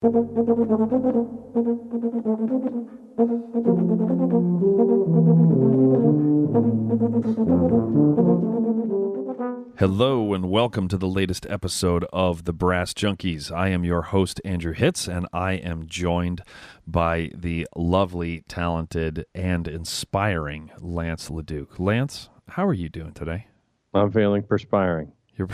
Hello and welcome to the latest episode of the Brass Junkies. I am your host, Andrew Hitz, and I am joined by the lovely, talented, and inspiring Lance LaDuke. Lance, how are you doing today? I'm feeling perspiring. Is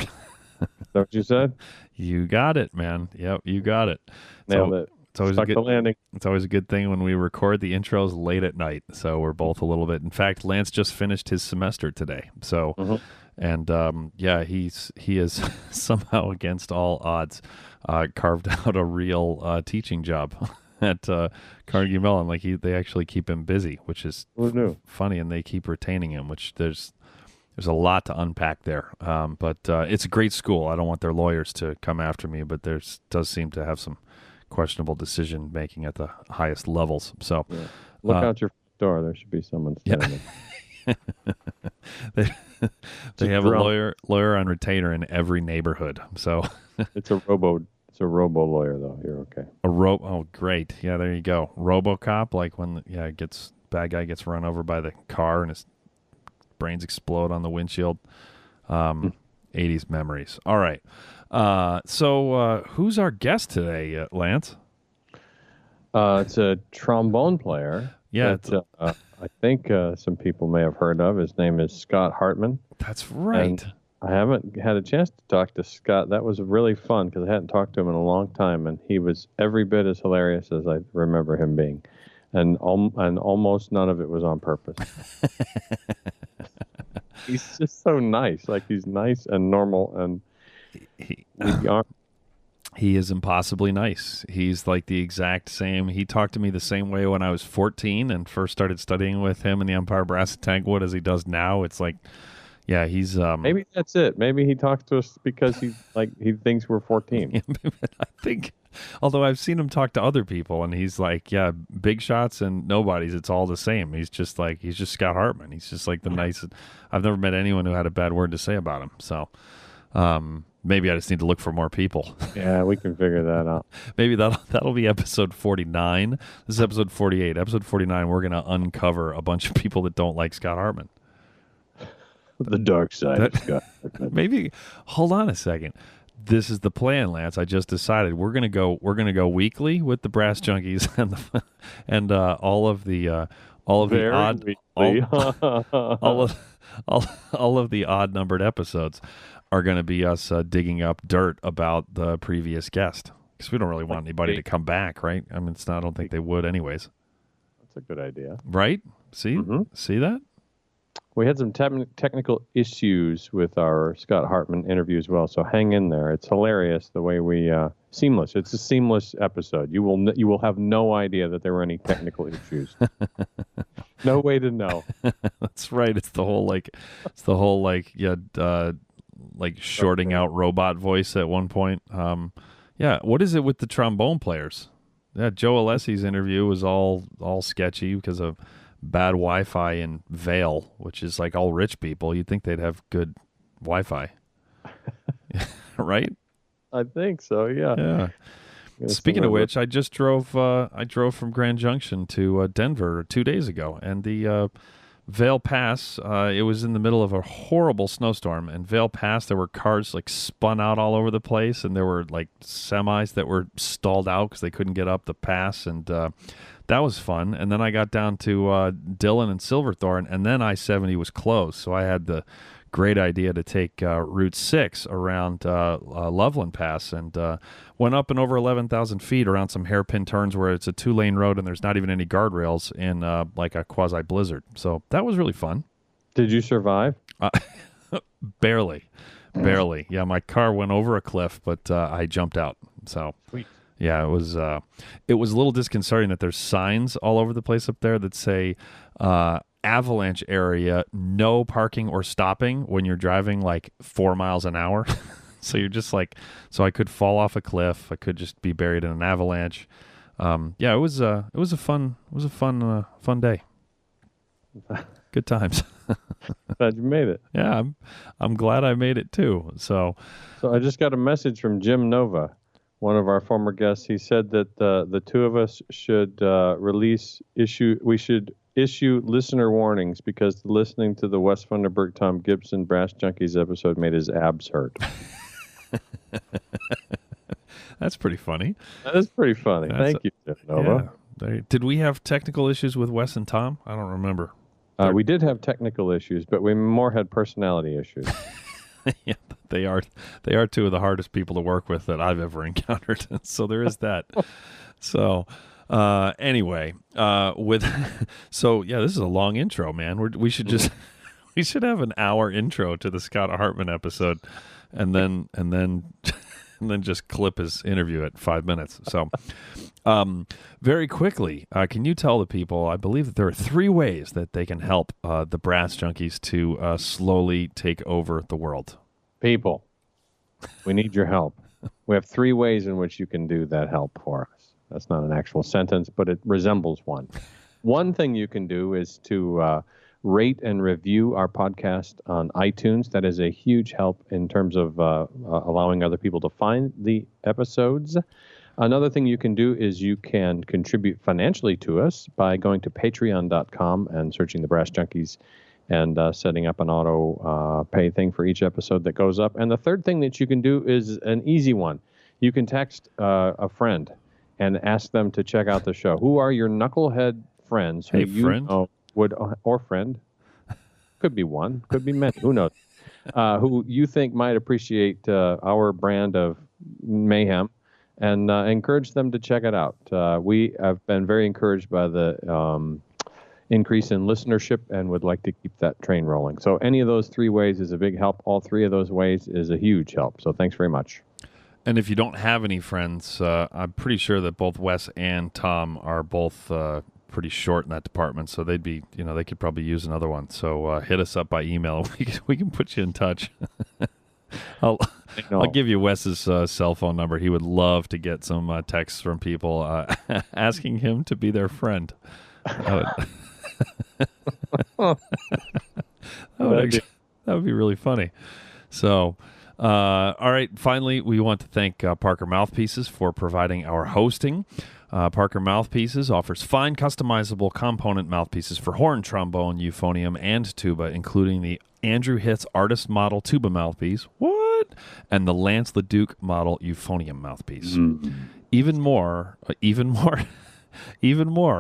that what you said? You got it, man. Yep, you got it. Nailed it. It's always Stuck the landing. It's always a good thing when we record the intros late at night. So we're both a little bit. In fact, Lance just finished his semester today. So, and he is somehow against all odds carved out a real teaching job at Carnegie Mellon. Like they actually keep him busy, which is funny, and they keep retaining him. Which there's a lot to unpack there. But it's a great school. I don't want their lawyers to come after me, but does seem to have some questionable decision making at the highest levels. So look out your door. There should be someone standing. they have a lawyer on retainer in every neighborhood. So it's a robo lawyer though. You're okay. Oh great. Yeah, there you go. RoboCop, like when bad guy gets run over by the car and his brains explode on the windshield. 80s memories. All right. So who's our guest today, Lance? It's a trombone player. Yeah. That, I think some people may have heard of. His name is Scott Hartman. That's right. And I haven't had a chance to talk to Scott. That was really fun because I hadn't talked to him in a long time, and he was every bit as hilarious as I remember him being. And almost none of it was on purpose. He's just so nice. Like, he's nice and normal, and he is impossibly nice. He's like the exact same. He talked to me the same way when I was 14 and first started studying with him in the Empire Brass at Tanglewood as he does now. It's like, yeah, he's maybe that's it. Maybe he talks to us because he thinks we're 14. I think, although I've seen him talk to other people, and he's like, yeah, big shots and nobodies, it's all the same. He's just Scott Hartman. He's just like the nicest. I've never met anyone who had a bad word to say about him. So maybe I just need to look for more people. Yeah, we can figure that out. Maybe that'll be episode 49. This is episode 48. Episode 49, we're going to uncover a bunch of people that don't like Scott Hartman. The dark side of Scott. Maybe hold on a second. This is the plan, Lance. I just decided we're gonna go weekly with the Brass Junkies and all of the odd numbered episodes are going to be us digging up dirt about the previous guest, because we don't really want anybody to come back, right? I mean, I don't think they would anyways. That's a good idea, right? See that? We had some technical issues with our Scott Hartman interview as well, so hang in there. It's hilarious the way we seamless. It's a seamless episode. You will have no idea that there were any technical issues. No way to know. That's right. It's the whole shorting out robot voice at one point. What is it with the trombone players? Yeah, Joe Alessi's interview was all sketchy because of bad Wi-Fi in Vail, which is like all rich people. You'd think they'd have good Wi-Fi, right? I think so. Yeah. Speaking of which, I just drove. I drove from Grand Junction to Denver 2 days ago, and the Vail Pass. It was in the middle of a horrible snowstorm, and Vail Pass, there were cars like spun out all over the place, and there were like semis that were stalled out because they couldn't get up the pass, and that was fun. And then I got down to Dillon and Silverthorne, and then I-70 was closed, so I had the great idea to take Route 6 around Loveland Pass, and went up and over 11,000 feet around some hairpin turns where it's a 2-lane road and there's not even any guardrails in like a quasi-blizzard. So that was really fun. Did you survive? Barely. Yeah, my car went over a cliff, but I jumped out. So sweet. Yeah, it was a little disconcerting that there's signs all over the place up there that say avalanche area, no parking or stopping when you're driving like 4 miles an hour. So you're just like, so I could fall off a cliff. I could just be buried in an avalanche. It was a fun day. Good times. Glad you made it. Yeah, I'm glad I made it too. So I just got a message from Jim Nova. one of our former guests. He said that the two of us should we should issue listener warnings because listening to the Wes Funderburk, Tom Gibson Brass Junkies episode made his abs hurt. That's pretty funny. That is pretty funny. Thank you, Jeff Nova. Yeah. Did we have technical issues with Wes and Tom? I don't remember. We did have technical issues, but we more had personality issues. Yeah, they are two of the hardest people to work with that I've ever encountered. So there is that. So anyway, this is a long intro, man. We should just we should have an hour intro to the Scott Hartman episode, and then just clip his interview at 5 minutes. So very quickly, can you tell the people, I believe that there are 3 ways that they can help the Brass Junkies to slowly take over the world. People, we need your help. We have 3 ways in which you can do that help for us. That's not an actual sentence, but it resembles one. One thing you can do is to rate and review our podcast on iTunes. That is a huge help in terms of allowing other people to find the episodes. Another thing you can do is you can contribute financially to us by going to patreon.com and searching the Brass Junkies and setting up an auto pay thing for each episode that goes up. And the third thing that you can do is an easy one. You can text a friend and ask them to check out the show. Who are your knucklehead friends who know would, or friend, could be one, could be many, who knows, who you think might appreciate our brand of mayhem, and encourage them to check it out. We have been very encouraged by the increase in listenership and would like to keep that train rolling. So any of those 3 ways is a big help. All 3 of those ways is a huge help. So thanks very much. And if you don't have any friends, I'm pretty sure that both Wes and Tom are both pretty short in that department, so they'd be, they could probably use another one. So hit us up by email. We can put you in touch. I'll give you Wes's cell phone number. He would love to get some texts from people asking him to be their friend. That would be really funny. So, all right. Finally, we want to thank Parker Mouthpieces for providing our hosting. Parker Mouthpieces offers fine, customizable component mouthpieces for horn, trombone, euphonium, and tuba, including the Andrew Hitz Artist Model Tuba Mouthpiece. What? And the Lance LaDuke Model Euphonium Mouthpiece. Mm-hmm. Even more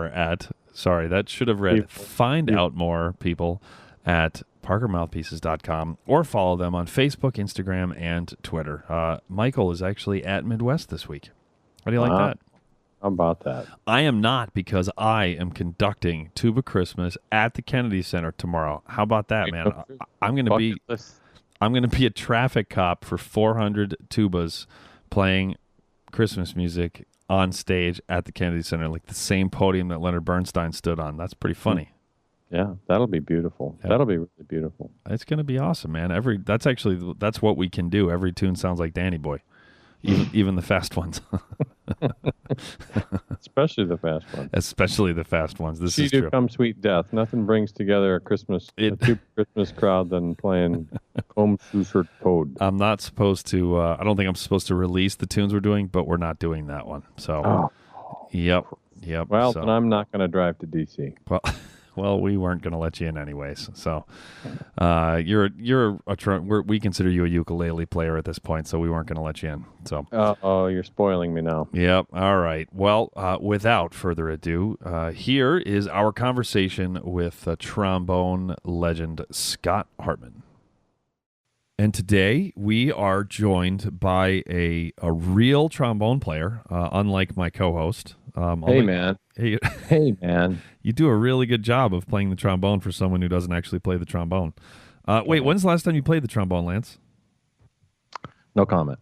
at, sorry, that should have read, find out more, people, at parkermouthpieces.com, or follow them on Facebook, Instagram, and Twitter. Michael is actually at Midwest this week. How do you like that? How about that? I am not, because I am conducting Tuba Christmas at the Kennedy Center tomorrow. How about that, man? I'm going to be a traffic cop for 400 tubas playing Christmas music on stage at the Kennedy Center, like the same podium that Leonard Bernstein stood on. That's pretty funny. Yeah, that'll be beautiful. Yeah. That'll be really beautiful. It's going to be awesome, man. That's what we can do. Every tune sounds like Danny Boy, even the fast ones. Especially the fast ones. Especially the fast ones. This is true. Come Sweet Death. Nothing brings together a Christmas crowd than playing Come Susur Toad. I'm not supposed to. I don't think I'm supposed to release the tunes we're doing, but we're not doing that one. So, Yep. Well, then I'm not going to drive to DC. Well, we weren't going to let you in anyways. So, we consider you a ukulele player at this point, so we weren't going to let you in. So, you're spoiling me now. Yep. All right. Well, without further ado, here is our conversation with trombone legend Scott Hartman. And today we are joined by a real trombone player, unlike my co-host. Hey, man. You do a really good job of playing the trombone for someone who doesn't actually play the trombone. Wait, when's the last time you played the trombone, Lance? No comment.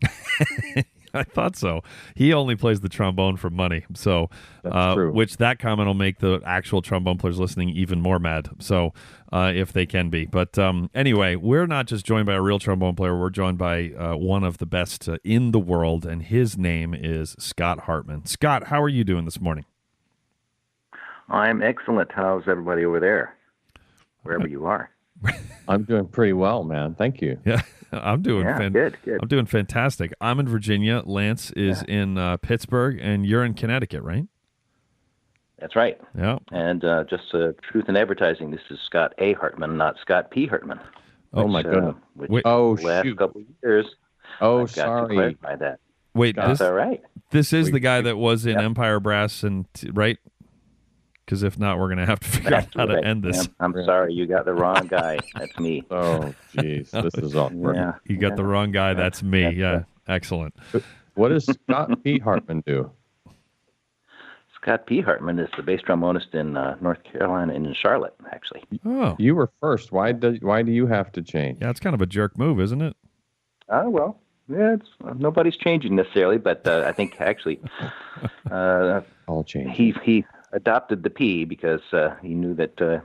I thought so. He only plays the trombone for money. So, that's true. Which that comment will make the actual trombone players listening even more mad. So, if they can be. But anyway, we're not just joined by a real trombone player. We're joined by one of the best in the world, and his name is Scott Hartman. Scott, how are you doing this morning? I'm excellent. How's everybody over there, wherever you are? I'm doing pretty well, man. Thank you. Yeah. I'm doing good. I'm doing fantastic. I'm in Virginia. Lance is in Pittsburgh, and you're in Connecticut, right? That's right. Yeah. And just truth in advertising, this is Scott A. Hartman, not Scott P. Hartman. Oh, my goodness. Which the last couple of years, Oh, I've got sorry. to clarify that. Wait, That's all right. This is the guy that was in Empire Brass, and right? Because if not, we're going to have to figure out how to end this. I'm sorry, you got the wrong guy. That's me. Oh, jeez. This is awkward. Yeah. You got the wrong guy. That's me. Yeah. Excellent. What does Scott P. Hartman do? Scott P. Hartman is the bass trombonist in North Carolina and in Charlotte, actually. Oh. You were first. Why do you have to change? Yeah, it's kind of a jerk move, isn't it? Well, yeah, nobody's changing necessarily, but I think actually All change. he adopted the P because he knew that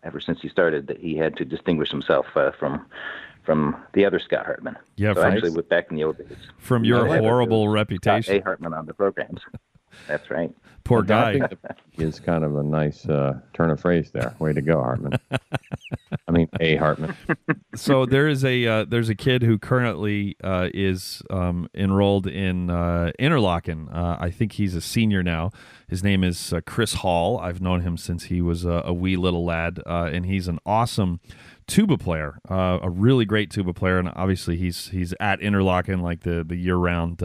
ever since he started that he had to distinguish himself from the other Scott Hartman. Yeah, so actually, back in the old days, from your horrible reputation, Scott A. Hartman on the programs. That's right. Poor guy. I think the P is kind of a nice turn of phrase there. Way to go, Hartman. I mean, A. Hartman. So there's a kid who currently is enrolled in Interlochen. I think he's a senior now. His name is Chris Hall. I've known him since he was a wee little lad, and he's an awesome tuba player, a really great tuba player. And obviously he's at Interlochen, like the year-round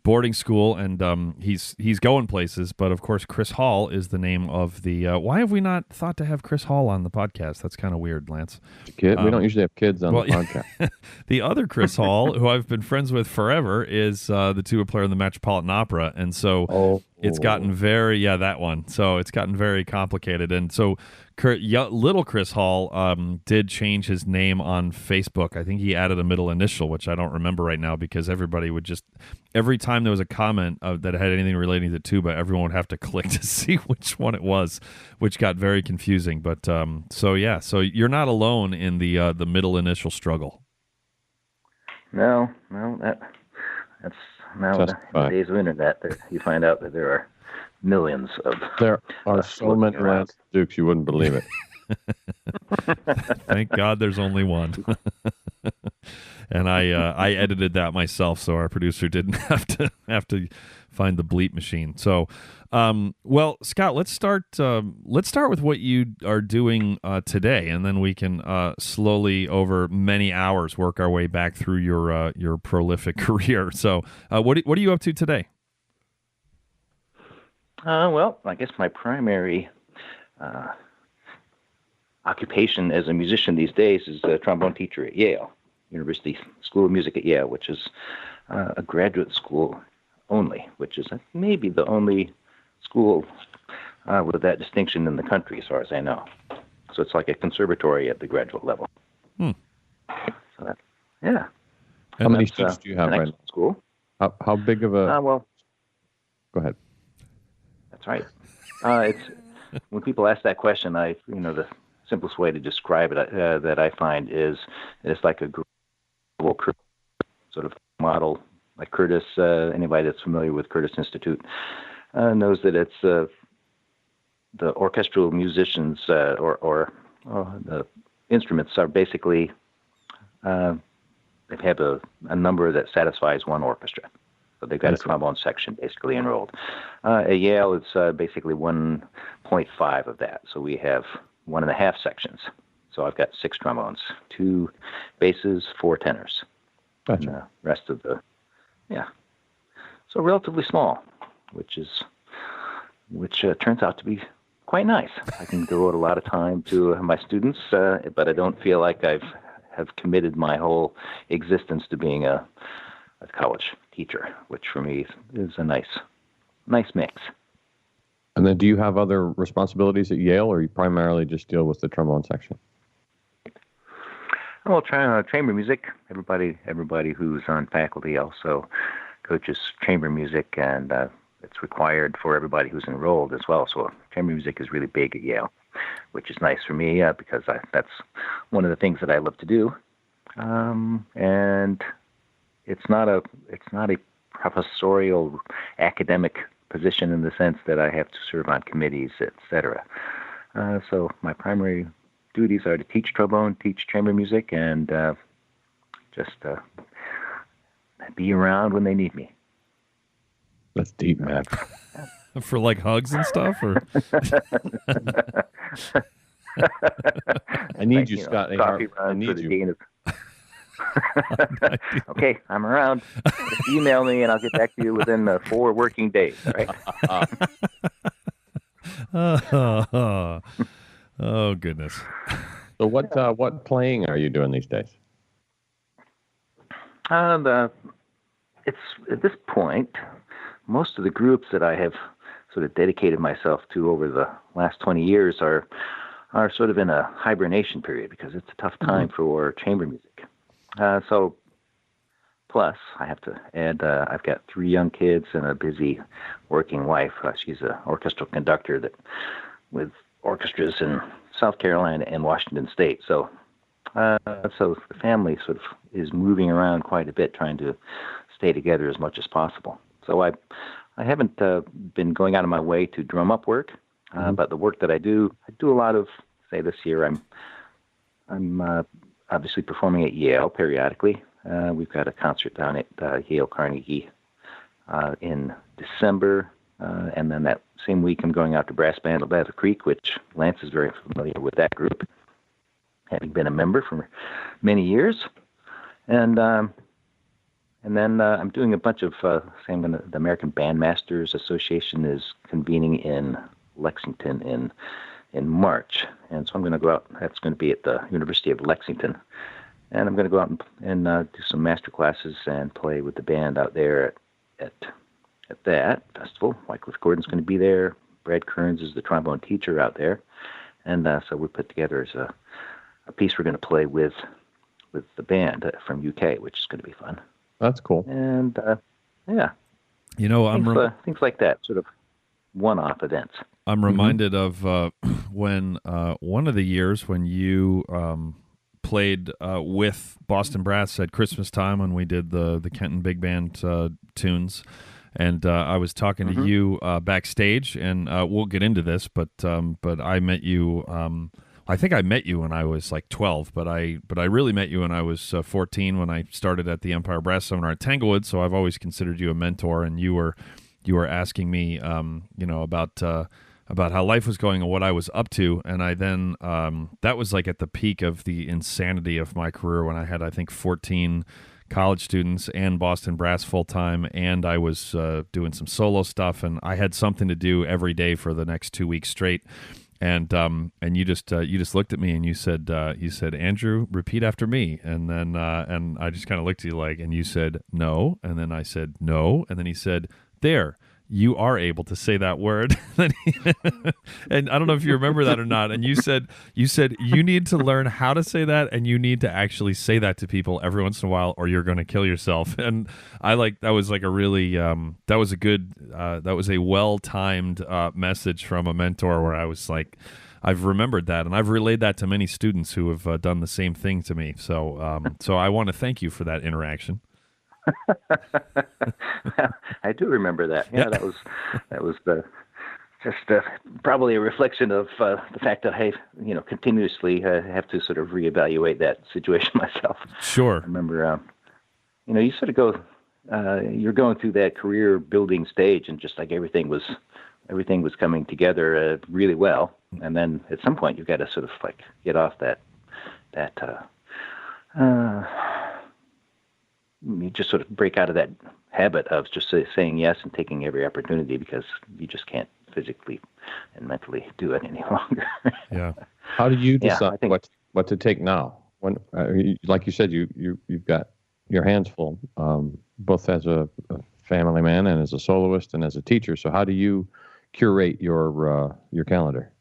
boarding school, and he's going places. But of course, Chris Hall is the name of the. Why have we not thought to have Chris Hall on the podcast? That's kind of weird, Lance. Kid, we don't usually have kids on the podcast. The other Chris Hall, who I've been friends with forever, is the tuba player in the Metropolitan Opera, and so it's gotten very that one. So it's gotten very complicated, and so little Chris Hall did change his name on Facebook. I think he added a middle initial, which I don't remember right now, because everybody would just, every time there was a comment that had anything relating to tuba, everyone would have to click to see which one it was, which got very confusing. But so you're not alone in the middle initial struggle. No, that's now in the days of internet. You find out that there are millions of. There are so many Lance Dukes, you wouldn't believe it. Thank God there's only one. And I edited that myself, so our producer didn't have to find the bleep machine. So, well, Scott, let's start with what you are doing today, and then we can slowly, over many hours, work our way back through your prolific career. So, what are you up to today? Well, I guess my primary occupation as a musician these days is a trombone teacher at Yale University School of Music at Yale, which is a graduate school only, which is maybe the only school with that distinction in the country, as far as I know. So it's like a conservatory at the graduate level. So that, yeah. How many students do you have right now? School. How big of a? Well, go ahead. That's right. It's when people ask that question, the simplest way to describe it that I find is it's like a global sort of model, like Curtis. Anybody that's familiar with Curtis Institute knows that it's the orchestral musicians or the instruments are basically they have a number that satisfies one orchestra. So they've got a trombone section basically enrolled. At Yale, it's basically 1.5 of that. So we have 1.5 sections. So I've got 6 trombones, 2 basses, 4 tenors. Gotcha. And the rest of so relatively small, which turns out to be quite nice. I can devote a lot of time to my students, but I don't feel like have committed my whole existence to being a college teacher, which for me is a nice mix. And then do you have other responsibilities at Yale, or you primarily just deal with the trombone section? Well, chamber music. Everybody who's on faculty also coaches chamber music, and it's required for everybody who's enrolled as well. So chamber music is really big at Yale, which is nice for me because that's one of the things that I love to do. And it's not a professorial academic position in the sense that I have to serve on committees, etc. So my primary duties are to teach trombone, teach chamber music, and just be around when they need me. That's deep, man. For like hugs and stuff, or I need you, Scott. Coffee I runs need for the you. dean of... Okay, I'm around. Just email me, and I'll get back to you within 4 working days. All right. Oh goodness. So what playing are you doing these days? It's at this point, most of the groups that I have sort of dedicated myself to over the last 20 years are sort of in a hibernation period because it's a tough time for chamber music. So, plus, I have to add, I've got 3 young kids and a busy working wife. She's an orchestral conductor with orchestras in South Carolina and Washington State. So the family sort of is moving around quite a bit, trying to stay together as much as possible. So I haven't been going out of my way to drum up work, but the work that I do a lot of. Say this year, I'm obviously performing at Yale periodically. We've got a concert down at Yale Carnegie in December, and then that same week I'm going out to Brass Band at Battle Creek, which Lance is very familiar with that group, having been a member for many years. And then I'm doing a bunch of, the American Bandmasters Association is convening in Lexington in March. And so I'm going to go out. That's going to be at the University of Lexington. And I'm going to go out and do some master classes and play with the band out there at that festival. Wycliffe Gordon's going to be there. Brad Kearns is the trombone teacher out there. And so we put together as a piece we're going to play with the band from UK, which is going to be fun. That's cool. And, yeah. You know, things like that, sort of one-off events. I'm reminded of when one of the years when you played with Boston Brass at Christmas time when we did the Kenton Big Band tunes, and I was talking to you backstage, and we'll get into this, but I met you. I think I met you when I was like 12, but I really met you when I was 14 when I started at the Empire Brass Seminar at Tanglewood. So I've always considered you a mentor, and you were asking me, about how life was going and what I was up to. And I then, that was like at the peak of the insanity of my career when I had, I think, 14 college students and Boston Brass full-time, and I was doing some solo stuff, and I had something to do every day for the next 2 weeks straight. And you just looked at me and you said, Andrew, repeat after me. And then, and I just kind of looked at you like, and you said, no. And then I said, no. And then he said, there, you are able to say that word. And I don't know if you remember that or not. And you said you need to learn how to say that, and you need to actually say that to people every once in a while, or you're going to kill yourself. And that was like a really that was a well-timed message from a mentor where I was like, I've remembered that, and I've relayed that to many students who have done the same thing to me. So so I want to thank you for that interaction. I do remember that. Yeah, that was probably a reflection of the fact that I, continuously have to sort of reevaluate that situation myself. Sure. I remember, you sort of go, you're going through that career building stage, and just like everything was coming together really well, and then at some point you've got to sort of like get off that. You just sort of break out of that habit of just saying yes and taking every opportunity, because you just can't physically and mentally do it any longer. Yeah. How do you decide what to take now? When, like you said, you've got your hands full, both as a family man and as a soloist and as a teacher. So how do you curate your calendar?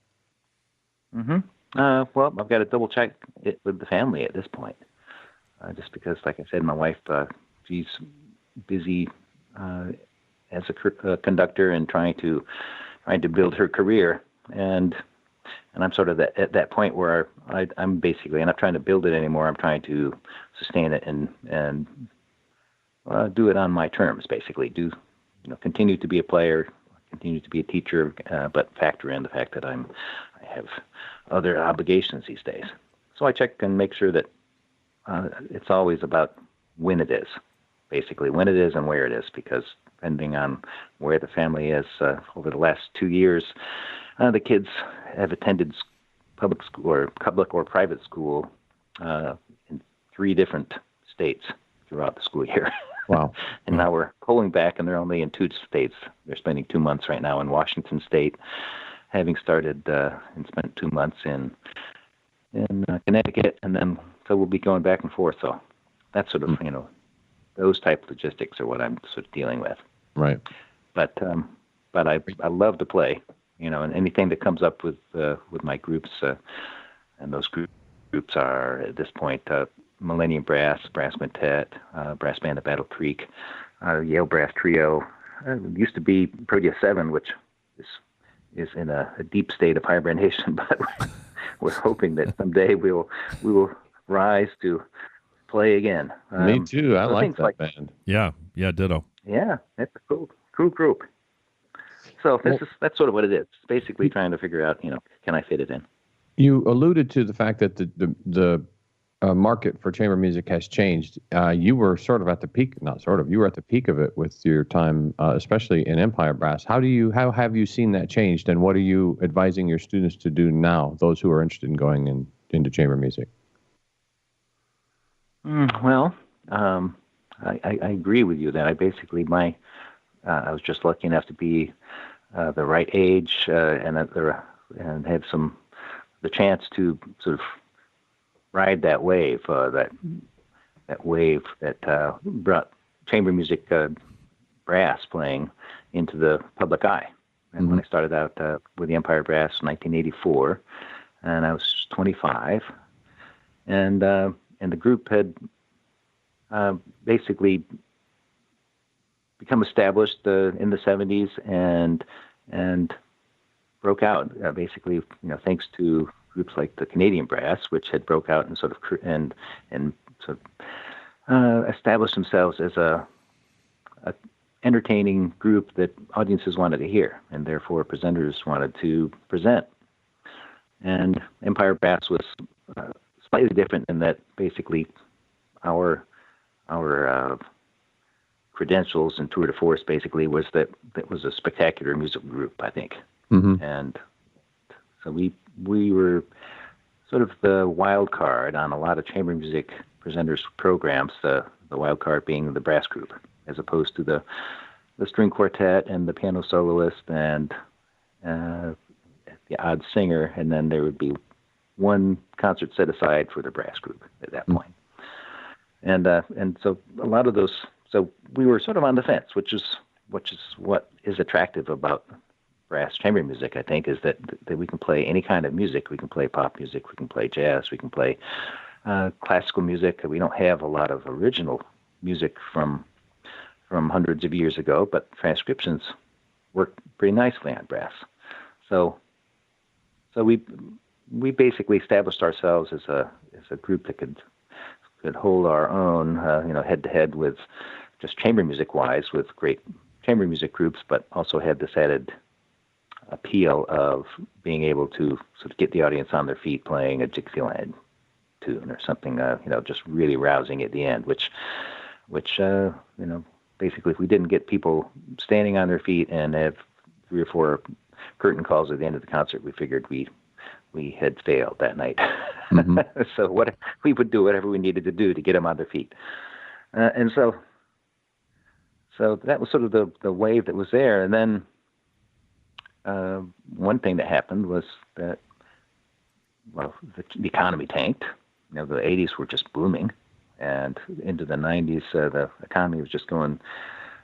Well, I've got to double check it with the family at this point. Just because, like I said, my wife, she's busy as a conductor and trying to build her career, and I'm sort of at that point where I'm basically not trying to build it anymore. I'm trying to sustain it and do it on my terms, basically. Continue to be a player, continue to be a teacher, but factor in the fact that I have other obligations these days. So I check and make sure that it's always about when it is, basically when it is and where it is, because depending on where the family is, over the last 2 years, the kids have attended public or private school in 3 different states throughout the school year. Wow. And now we're pulling back, and they're only in 2 states. They're spending 2 months right now in Washington State, having started and spent 2 months in Connecticut, and then so we'll be going back and forth. So that's sort of those type of logistics are what I'm sort of dealing with. Right. But I love to play, and anything that comes up with my groups, and those groups are at this point Millennium Brass Quintet, Brass Band of Battle Creek, Yale Brass Trio. It used to be Protea 7, which is in a deep state of hibernation, but we're hoping that someday we will rise to play again. Me too. I like that band. Yeah, ditto. Yeah, it's a cool group. So that's sort of what it is. It's basically trying to figure out, can I fit it in? You alluded to the fact that the market for chamber music has changed. You were sort of at the peak, you were at the peak of it with your time, especially in Empire Brass. How have you seen that changed, and what are you advising your students to do now, those who are interested in going into chamber music? Well, I agree with you that I basically I was just lucky enough to be the right age and have the chance to sort of ride that wave, that wave that brought chamber music brass playing into the public eye. And when I started out with the Empire Brass in 1984, and I was 25, and the group had basically become established in the 70s and broke out basically, thanks to groups like the Canadian Brass, which had broke out and sort of established themselves as a entertaining group that audiences wanted to hear, and therefore presenters wanted to present. And Empire Brass was slightly different in that basically our credentials and tour de force basically was that was a spectacular musical group, I think. Mm-hmm. And so we were sort of the wild card on a lot of chamber music presenters programs, the wild card being the brass group, as opposed to the string quartet and the piano soloist and the odd singer, and then there would be one concert set aside for the brass group at that point. And so a lot of those, so we were sort of on the fence, which is what is attractive about brass chamber music, I think, is that we can play any kind of music. We can play pop music, we can play jazz, we can play classical music. We don't have a lot of original music from hundreds of years ago, but transcriptions work pretty nicely on brass. So we basically established ourselves as a group that could hold our own, head to head with just chamber music wise with great chamber music groups, but also had this added appeal of being able to sort of get the audience on their feet playing a Dixieland tune or something, just really rousing at the end, which basically if we didn't get people standing on their feet and have 3 or 4 curtain calls at the end of the concert, we figured we had failed that night. Mm-hmm. So we would do whatever we needed to do to get them on their feet. And so that was sort of the wave that was there. And then one thing that happened was that, the economy tanked. The 80s were just booming. And into the 90s, the economy was just going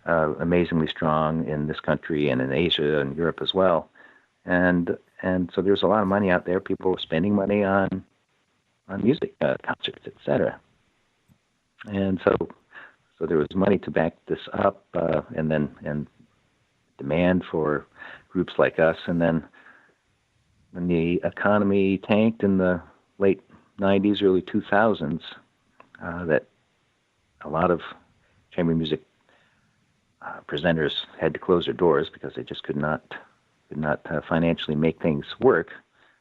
amazingly strong in this country and in Asia and Europe as well. And so there's a lot of money out there. People were spending money on music, concerts, etc. And so there was money to back this up, and demand for groups like us. And then when the economy tanked in the late 90s, early 2000s, that a lot of chamber music presenters had to close their doors because they just could not financially make things work.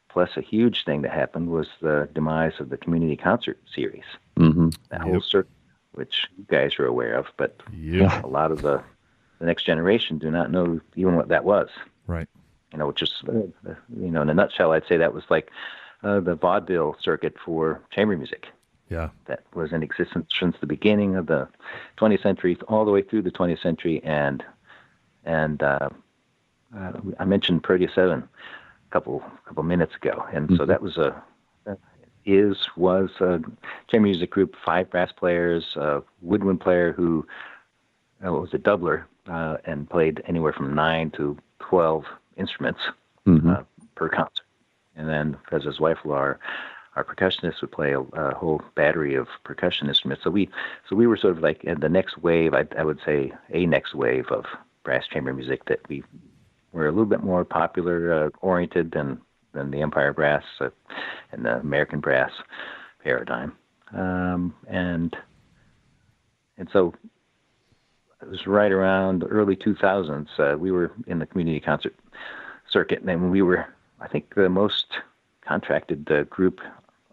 Plus, a huge thing that happened was the demise of the community concert series. that whole circuit, which you guys are aware of, but a lot of the next generation do not know even what that was. Right. Which is, in a nutshell, I'd say that was like the vaudeville circuit for chamber music. Yeah. That was in existence since the beginning of the 20th century, all the way through the 20th century, and I mentioned Protea 7 a couple minutes ago, and so that was was a chamber music group, 5 brass players, a woodwind player who was a doubler and played anywhere from 9 to 12 instruments per concert, and then as his wife Laura, our percussionist would play a whole battery of percussion instruments. So we were sort of like in the next wave. I would say a next wave of brass chamber music that we were a little bit more popular oriented than the Empire brass and the American brass paradigm. And so it was right around the early 2000s. We were in the community concert circuit, and we were, I think, the most contracted group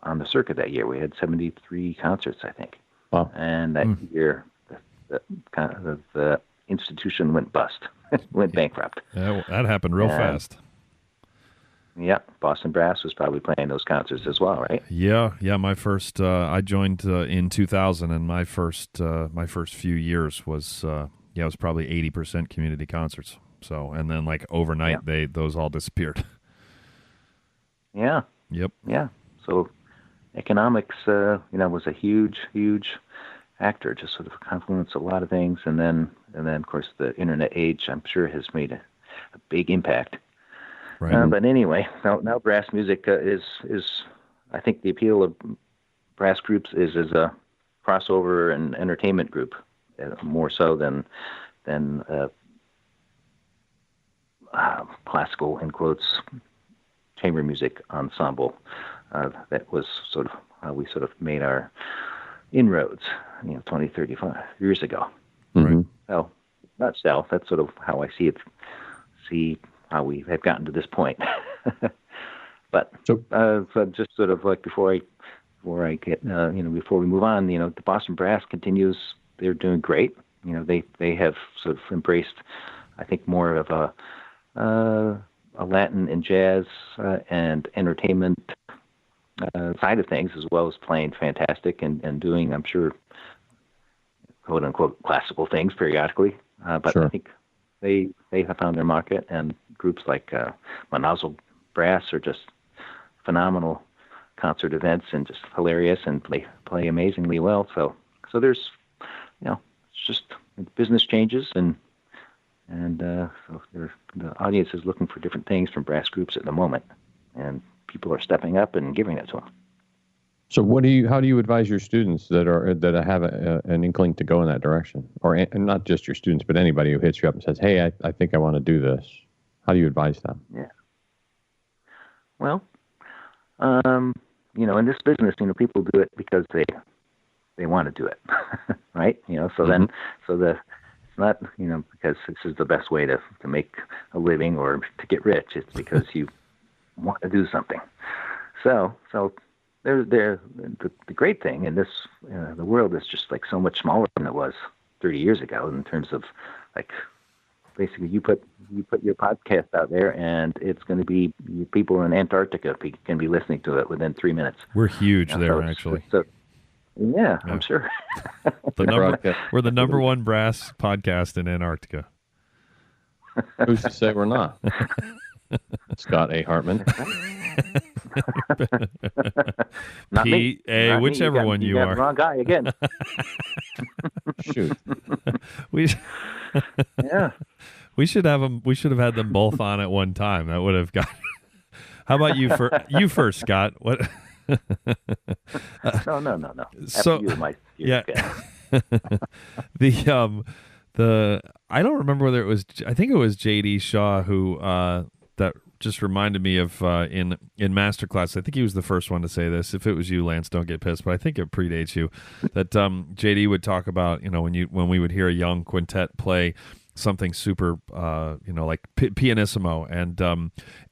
on the circuit that year. We had 73 concerts, I think. Wow. And that year, the institution went bust, went bankrupt. Yeah, that happened real fast. Yeah, Boston Brass was probably playing those concerts as well, right? Yeah. My first, I joined in 2000, and my first few years was it was probably 80% community concerts. So, and then like overnight, those all disappeared. Yeah. Yep. Yeah. So economics, was a huge, huge actor, just sort of confluence a lot of things. And then of course, the internet age, I'm sure, has made a big impact. Right. But anyway, now brass music is, I think the appeal of brass groups is as a crossover and entertainment group, more so than classical, in quotes, chamber music ensemble. That was sort of how we sort of made our inroads, 20, 35 years ago. Right. So, nutshell, that's sort of how I see how we have gotten to this point. But so just sort of like before we move on, the Boston Brass continues. They're doing great. They have sort of embraced, I think, more of a Latin and jazz and entertainment side of things, as well as playing fantastic and doing, I'm sure, quote unquote classical things periodically. But sure. I think they have found their market, and groups like Monozzle Brass are just phenomenal concert events and just hilarious and play amazingly well. So there's, it's just business changes and so the audience is looking for different things from brass groups at the moment, and people are stepping up and giving it to them. So how do you advise your students that have an inkling to go in that direction, and not just your students, but anybody who hits you up and says, "Hey, I think I want to do this." How do you advise them? Yeah. Well, in this business, people do it because they want to do it, right? It's not, because this is the best way to make a living or to get rich. It's because you want to do something. So the great thing in this, the world is just like so much smaller than it was 30 years ago in terms of like, basically you put your podcast out there and it's going to be people in Antarctica can be listening to it within 3 minutes. We're huge there, actually. Yeah, I'm sure. We're the number one brass podcast in Antarctica. Who's to say we're not? Scott A. Hartman. Not me. P.A., whichever one you are. Wrong guy again. Shoot. Yeah. We should have them. We should have had them both on at one time. That would have got. How about you? You first, Scott. What? No. So yeah. The I don't remember whether it was. I think it was J.D. Shaw who that just reminded me of in Masterclass. I think he was the first one to say this. If it was you, Lance, don't get pissed. But I think it predates you. That J.D. would talk about when we would hear a young quintet play, something super, like pianissimo, and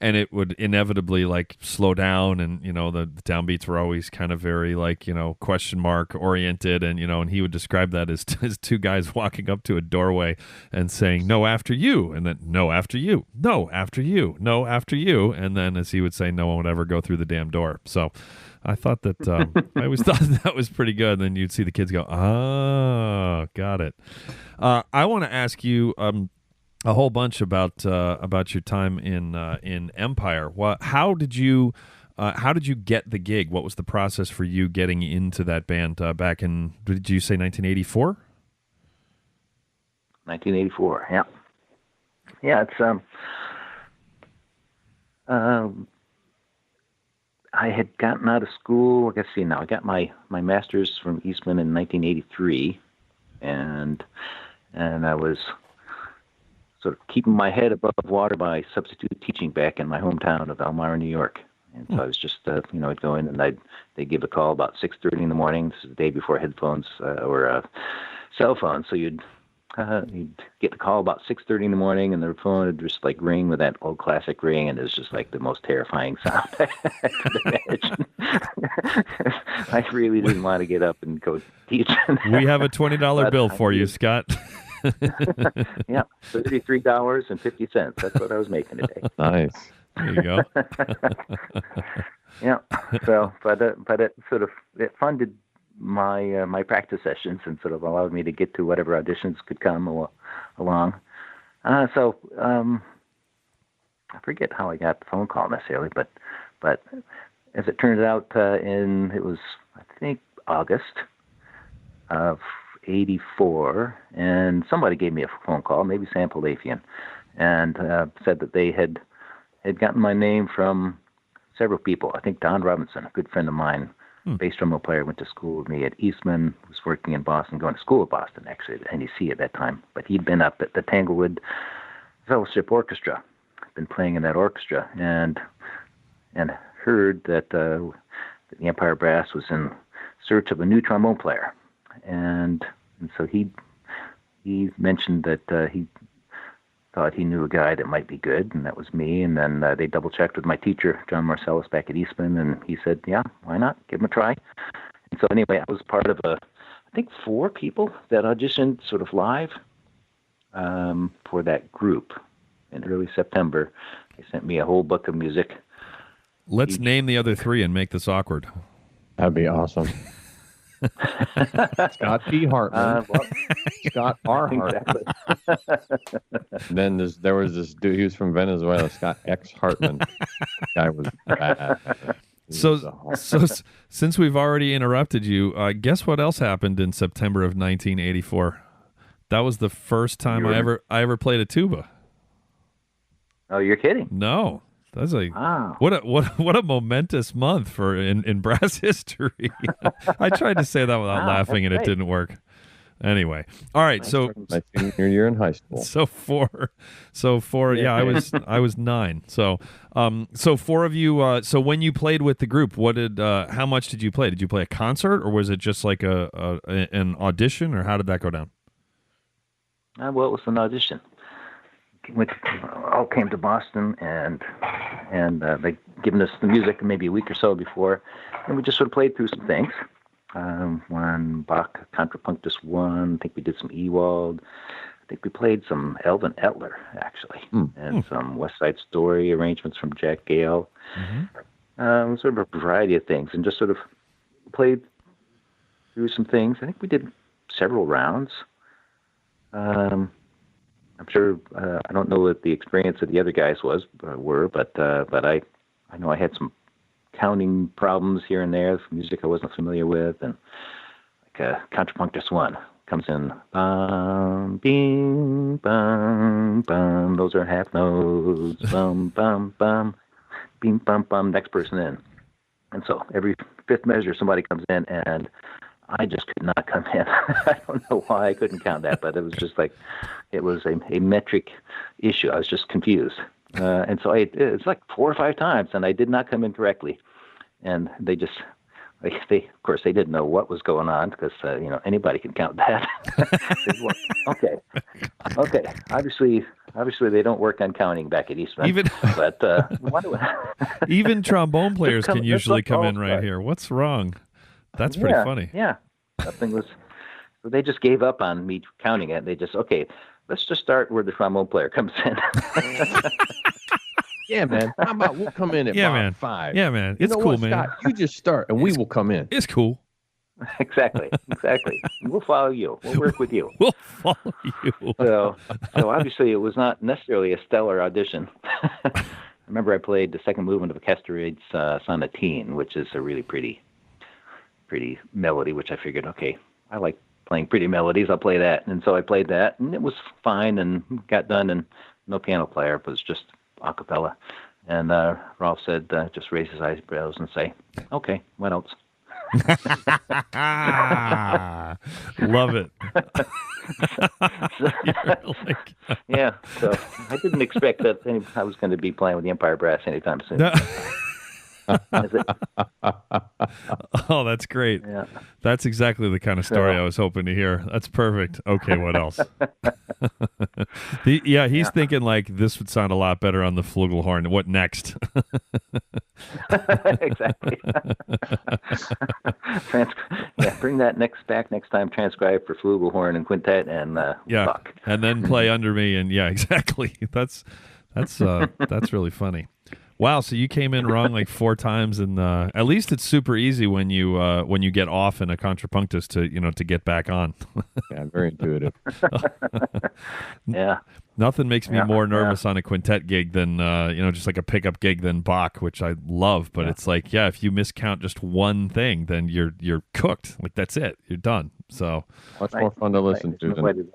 it would inevitably like slow down, and the downbeats were always kind of very like question mark oriented, and and he would describe that as two guys walking up to a doorway and saying no after you, and then no after you, no after you, no after you, and then as he would say, no one would ever go through the damn door. So I thought that I always thought that was pretty good. And then you'd see the kids go, "Oh, got it." I want to ask you a whole bunch about your time in Empire. How did you get the gig? What was the process for you getting into that band back in? Did you say 1984? 1984. Yeah. Yeah. It's I had gotten out of school. Let's see now. I got my master's from Eastman in 1983, and I was sort of keeping my head above water by substitute teaching back in my hometown of Elmira, New York. And so I was just, I'd go in and they'd give a call about 6:30 in the morning. This is the day before headphones or cell phones. So you'd get the call about 6:30 in the morning, and the phone would just like ring with that old classic ring, and it was just like the most terrifying sound I could imagine. I really didn't want to get up and go teach. We have a $20 bill for you, Scott. Yeah, $33.50. That's what I was making today. Nice. There you go. Yeah. So, but it sort of funded my practice sessions and sort of allowed me to get to whatever auditions could come along. So I forget how I got the phone call necessarily, but as it turns out, it was I think August of '84, and somebody gave me a phone call, maybe Sam Palafian, and said that they had gotten my name from several people. I think Don Robinson, a good friend of mine, bass drum player, went to school with me at Eastman, was working in Boston, going to school at Boston, actually, at NEC at that time. But he'd been up at the Tanglewood Fellowship Orchestra, been playing in that orchestra, and heard that the Empire Brass was in search of a new trombone player. And so he mentioned that he thought he knew a guy that might be good, and that was me. And then they double-checked with my teacher, John Marcellus, back at Eastman, and he said, yeah, why not? Give him a try. And so anyway, I was part of I think 4 people that auditioned sort of live for that group in early September. They sent me a whole book of music. Let's name the other 3 and make this awkward. That'd be awesome. Scott P. Hartman, Scott R. Hartman. Then there was this dude. He was from Venezuela, Scott X. Hartman. Guy was bad. So since we've already interrupted you, guess what else happened in September of 1984? That was the first time I ever played a tuba. Oh, you're kidding? No. That's wow. What a momentous month for in brass history. I tried to say that without laughing, and it didn't work. Anyway, all right. So my senior year in high school. So four. Yeah, I was 9. So 4 of you. So when you played with the group, how much did you play? Did you play a concert, or was it just like an audition, or how did that go down? Well, it was an audition. We all came to Boston, and they'd given us the music maybe a week or so before, and we just sort of played through some things. One Bach Contrapunctus 1, I think we did some Ewald. I think we played some Elvin Etler, actually, and some West Side Story arrangements from Jack Gale. Mm-hmm. Sort of a variety of things, and just sort of played through some things. I think we did several rounds. I'm sure I don't know what the experience of the other guys were, but I know I had some counting problems here and there, music I wasn't familiar with, and like Contrapunctus 1 comes in, bum, bing, bum, bum, those are half notes, bum, bum, bum, bing, bum, bum, next person in. And so every 5th measure somebody comes in, and I just could not come in. I don't know why I couldn't count that, but it was just like, it was a metric issue. I was just confused. And so it's like 4 or 5 times, and I did not come in correctly. And they just, of course, they didn't know what was going on because anybody can count that. Okay. Obviously, they don't work on counting back at Eastman. But even trombone players can usually come in right here. What's wrong? That's pretty funny. Yeah, something was. So they just gave up on me counting it. They just let's just start where the trombone player comes in. Yeah, man. How about we'll come in at 5? Yeah, man. It's cool, man. Scott, you just start, and we will come in. It's cool. Exactly. We'll follow you. We'll work with you. We'll follow you. So obviously it was not necessarily a stellar audition. I remember I played the second movement of Castellade's Sonatine, which is a really pretty melody, which I figured, okay, I like playing pretty melodies. I'll play that. And so I played that, and it was fine and got done, and no piano player. It was just a cappella. And Rolf said, just raise his eyebrows and say, okay, what else? Love it. Yeah, so I didn't expect that I was going to be playing with the Empire Brass anytime soon. No. Oh, that's great. Yeah. That's exactly the kind of story I was hoping to hear. That's perfect. Okay, what else? He's thinking like this would sound a lot better on the flugelhorn. What next? Exactly. Bring that next time. Transcribe for flugelhorn and quintet and Bach. And then play under me. And exactly. That's really funny. Wow, so you came in wrong like 4 times, and at least it's super easy when you get off in a contrapunctus to get back on. Yeah, very intuitive. Yeah. Nothing makes me more nervous on a quintet gig than just like a pickup gig than Bach, which I love. But it's like, if you miscount just one thing, then you're cooked. Like that's it, you're done. So much more fun to listen to.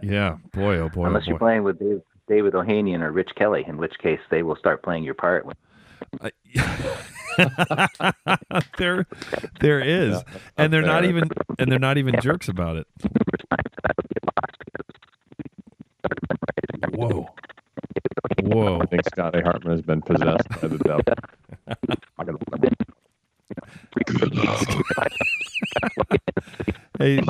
Yeah, boy, oh boy, unless you're playing with David Ohanian or Rich Kelly, in which case they will start playing your part. There is, and they're not even jerks about it. Whoa! I think Scotty Hartman has been possessed by the devil. Hey.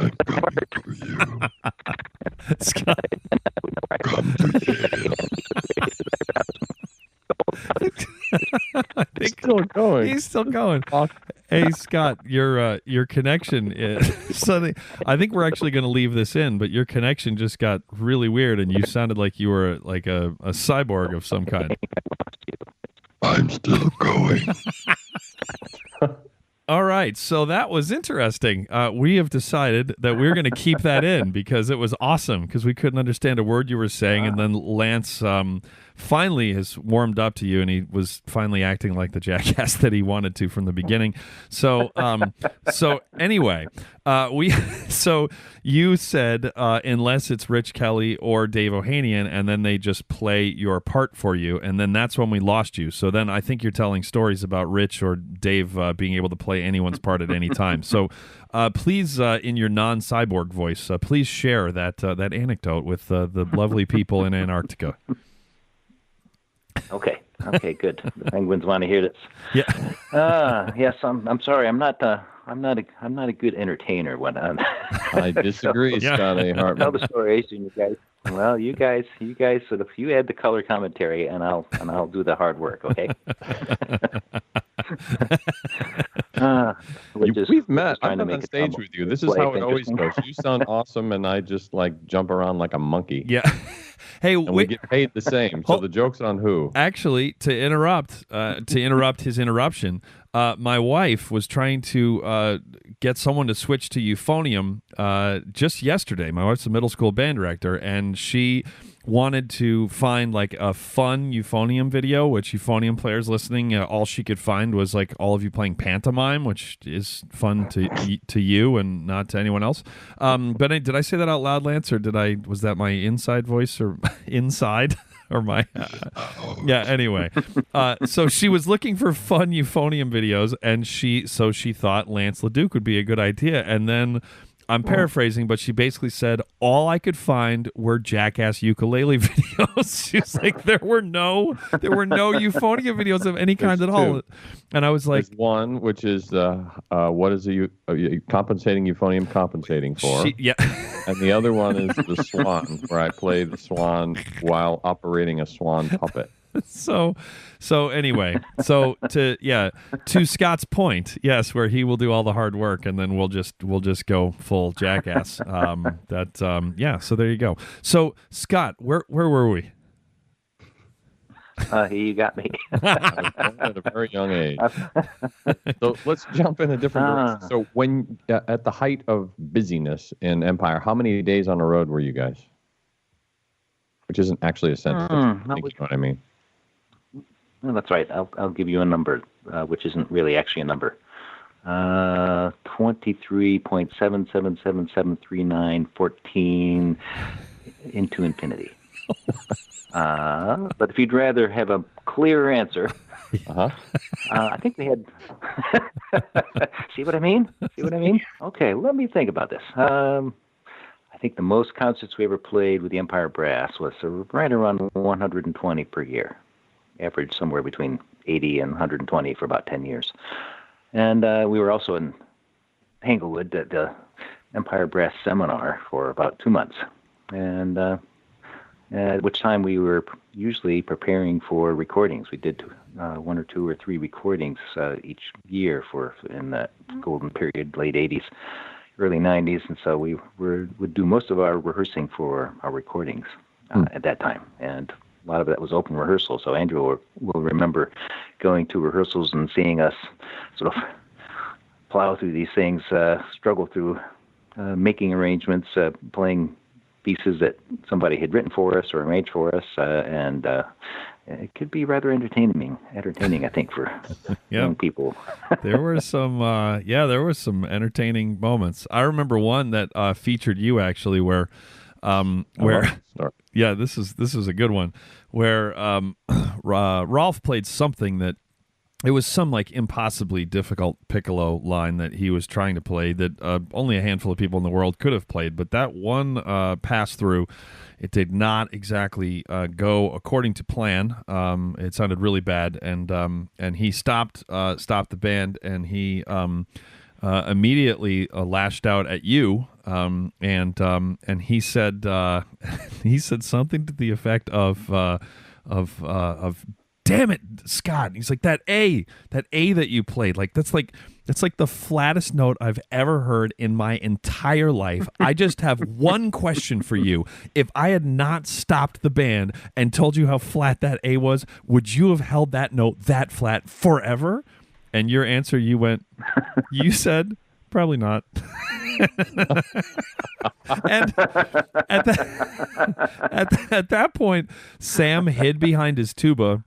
I'm coming for you. Scott. Come to Yale. He's still going. He's still going. Hey, Scott, your connection is I think we're actually going to leave this in, but your connection just got really weird, and you sounded like you were like a cyborg of some kind. I'm still going. All right, so that was interesting. We have decided that we're going to keep that in because it was awesome because we couldn't understand a word you were saying, and then Lance finally has warmed up to you, and he was finally acting like the jackass that he wanted to from the beginning. So, anyway, so you said unless it's Rich Kelly or Dave Ohanian, and then they just play your part for you, and then that's when we lost you. So then I think you're telling stories about Rich or Dave being able to play anyone's part at any time. So please, in your non-cyborg voice, please share that anecdote with the lovely people in Antarctica. Okay, good. The Penguins want to hear this. Yeah. Yes, I'm sorry. I'm not a good entertainer. I disagree, Scotty Hartman. Tell the stories, and you guys. Well, you guys sort of you add the color commentary, and I'll do the hard work. Okay. We've met. I've been on stage with you. This is how it always goes. You sound awesome, and I just like jump around like a monkey. Yeah. Hey, we get paid the same. So the joke's on who? Actually, to interrupt his interruption, my wife was trying to get someone to switch to euphonium just yesterday. My wife's a middle school band director, and she wanted to find like a fun euphonium video, which euphonium players listening, all she could find was like all of you playing pantomime, which is fun to you and not to anyone else. But did I say that out loud, Lance, or was that my inside voice or inside? Or my anyway, so she was looking for fun euphonium videos, and she thought Lance LaDuke would be a good idea, and then I'm paraphrasing, but she basically said all I could find were Jackass ukulele videos. She was like, there were no Euphonia videos of any kind at all. And I was like, there's one which is what is compensating euphonium compensating for? Yeah. And the other one is the swan, where I play the swan while operating a swan puppet. So anyway, to Scott's point, yes, where he will do all the hard work and then we'll just go full Jackass. So there you go. So Scott, where were we? You got me. At a very young age. So let's jump in a different direction. So when at the height of busyness in Empire, how many days on the road were you guys? Which isn't actually a sentence. You know what I mean? No, that's right. I'll give you a number, which isn't really actually a number. 23.77773914 into infinity. But if you'd rather have a clear answer, I think we had. See what I mean? Okay, let me think about this. I think the most concerts we ever played with the Empire Brass was right around 120 per year. Average somewhere between 80 and 120 for about 10 years. And we were also in Englewood at the Empire Brass Seminar for about 2 months. And at which time we were usually preparing for recordings. We did 1 or 2 or 3 recordings each year in that golden period, late 80s, early 90s. And so we would do most of our rehearsing for our recordings at that time. And a lot of that was open rehearsal, so Andrew will remember going to rehearsals and seeing us sort of plow through these things, struggle through making arrangements, playing pieces that somebody had written for us or arranged for us, and it could be rather entertaining, I think, for young people. There were some entertaining moments. I remember one that featured you actually, where this is a good one, where Rolf played something that it was some like impossibly difficult piccolo line that he was trying to play that only a handful of people in the world could have played, but that one pass through, it did not exactly go according to plan. It sounded really bad, and he stopped the band, and he immediately lashed out at you, and he said something to the effect of damn it, Scott. He's like, that A that you played, that's like the flattest note I've ever heard in my entire life. I just have one question for you. If I had not stopped the band and told you how flat that A was, would you have held that note that flat forever? And your answer, you said, probably not. And at that point, Sam hid behind his tuba.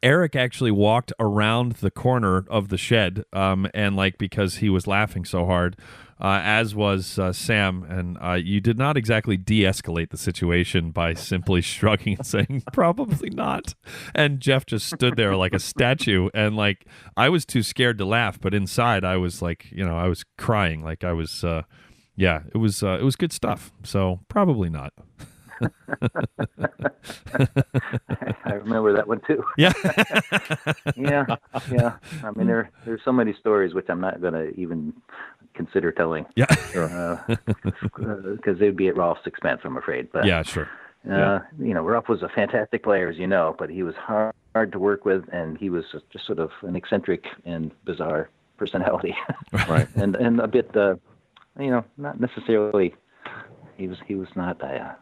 Eric actually walked around the corner of the shed, and because he was laughing so hard, as was Sam, and you did not exactly de-escalate the situation by simply shrugging and saying, probably not. And Jeff just stood there like a statue, and I was too scared to laugh, but inside I was I was crying, I was, it was good stuff. So probably not. I remember that one too. Yeah. yeah. I mean, there's so many stories which I'm not going to even consider telling. Yeah, sure. Because they'd be at Rolf's expense, I'm afraid. But yeah, sure. Rolf was a fantastic player, as you know, but he was hard to work with, and he was just sort of an eccentric and bizarre personality. Right. and a bit, not necessarily. He was not a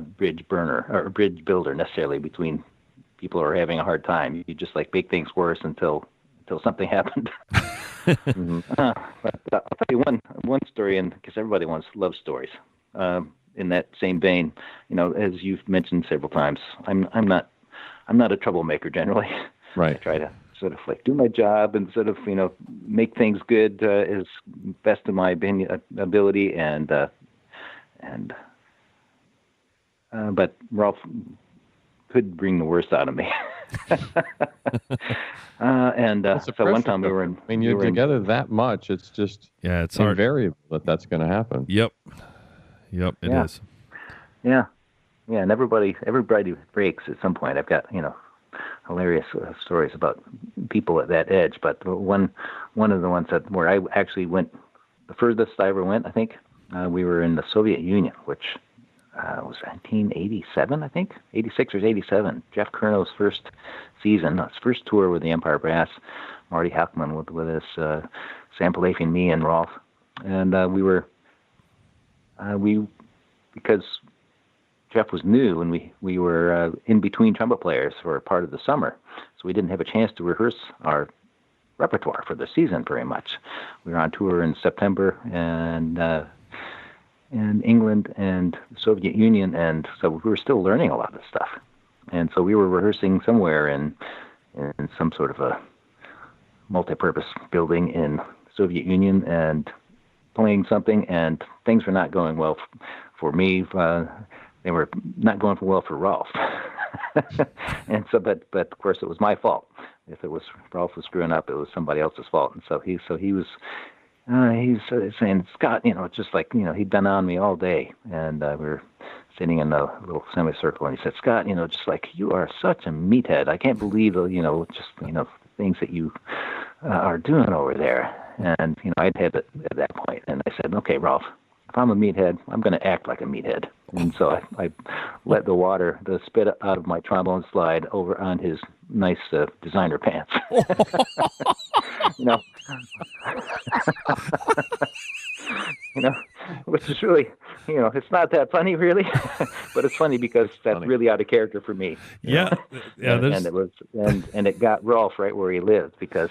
bridge burner or a bridge builder necessarily between people who are having a hard time. You just make things worse until something happened. Mm-hmm. But I'll tell you one story, and because everybody wants love stories. In that same vein, as you've mentioned several times, I'm not a troublemaker generally. Right. I try to sort of do my job and sort of make things good as best of my ability, but Ralph could bring the worst out of me. So one time we were in. I mean, you're together that much. It's just it's hard. Invariable that's going to happen. Yep, it is. Yeah, and everybody breaks at some point. I've got hilarious stories about people at that edge, but one of the ones where I actually went the furthest I ever went, I think, we were in the Soviet Union, which was 1987, I think, 86 or 87. Jeff Curno's first season, his first tour with the Empire Brass. Marty Houchin with us, Sam Palafi and me and Rolf, and because Jeff was new and we were in between trumpet players for part of the summer, so we didn't have a chance to rehearse our repertoire for the season very much. We were on tour in September and in England and the Soviet Union, and so we were still learning a lot of stuff. And so we were rehearsing somewhere in some sort of a multi-purpose building in the Soviet Union and playing something, and things were not going well for me. They were not going well for Rolf. And so, but of course it was my fault. If Rolf was screwing up, it was somebody else's fault. And so he was he's saying, Scott, just like, he'd been on me all day, and we were sitting in a little semicircle, and he said, Scott, just like, you are such a meathead. I can't believe, things that you are doing over there. And, I'd had it at that point, and I said, okay, Rolf, if I'm a meathead, I'm going to act like a meathead. And so I let the spit out of my trombone slide over on his nice designer pants. Which is really, it's not that funny really, but it's funny because that's really out of character for me. Yeah. And it got Rolf right where he lived, because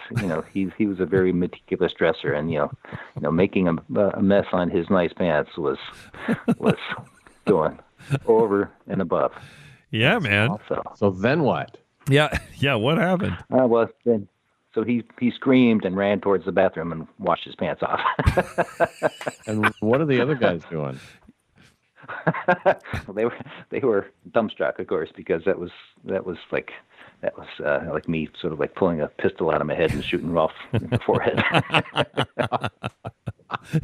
he was a very meticulous dresser, and making a mess on his nice pants was going over and above. Yeah, man. So then what? Yeah. What happened? So he screamed and ran towards the bathroom and washed his pants off. And what are the other guys doing? Well, they were dumbstruck, of course, because that was like me sort of like pulling a pistol out of my head and shooting Rolf in the forehead.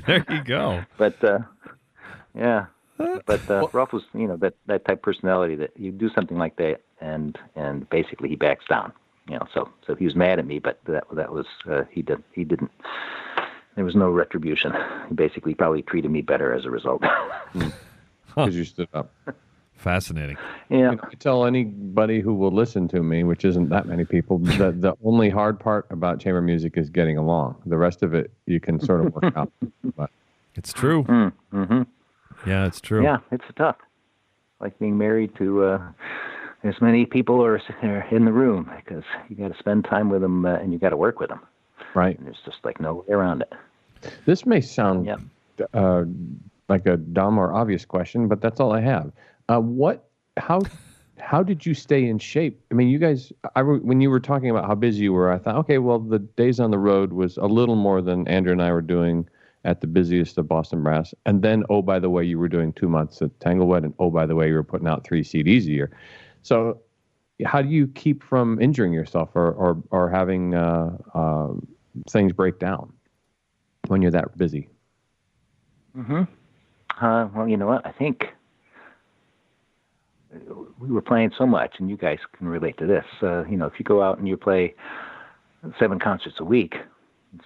There you go. But yeah. But Rolf was, that type of personality that you do something like that and basically he backs down. So he was mad at me, but that was he didn't. There was no retribution. He basically probably treated me better as a result. Because you stood up. Fascinating. Yeah. I tell anybody who will listen to me, which isn't that many people, that the only hard part about chamber music is getting along. The rest of it you can sort of work out. But it's true. Mm-hmm. Yeah, it's true. Yeah, it's tough. Like being married to as many people are in the room, because you got to spend time with them and you got to work with them. Right. And there's just like no way around it. This may sound like a dumb or obvious question, but that's all I have. How did you stay in shape? I mean, you guys, when you were talking about how busy you were, I thought, okay, well, the days on the road was a little more than Andrew and I were doing at the busiest of Boston Brass. And then, oh, by the way, you were doing 2 months at Tanglewood, and oh, by the way, you were putting out 3 CDs a year. So how do you keep from injuring yourself or having things break down when you're that busy? Mm-hmm. Well, you know what? I think we were playing so much, and you guys can relate to this. If you go out and you play 7 concerts a week,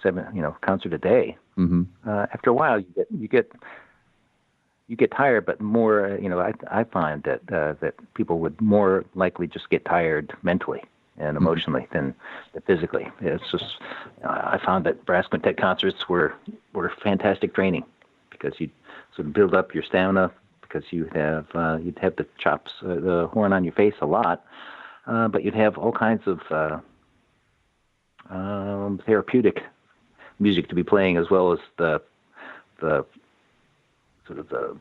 7 concert a day, mm-hmm. After a while you get tired, but more, I find that people would more likely just get tired mentally and emotionally than physically. It's just, I found that brass quintet concerts were fantastic training, because you'd sort of build up your stamina, because you'd have the chops, the horn on your face a lot, but you'd have all kinds of therapeutic music to be playing, as well as the sort of the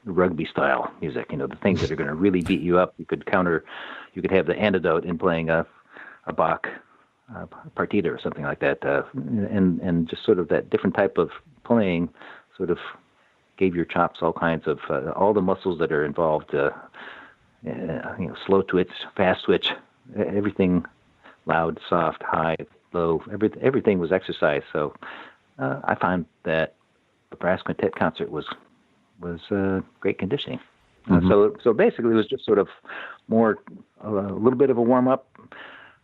rugby style music, the things that are going to really beat you up. You could have the antidote in playing a Bach partita or something like that, and just sort of that different type of playing sort of gave your chops all kinds of all the muscles that are involved, slow twitch, fast twitch, everything loud, soft, high, low, everything was exercise. So I found that the brass quintet concert was great conditioning. So basically, it was just sort of more a little bit of a warm up,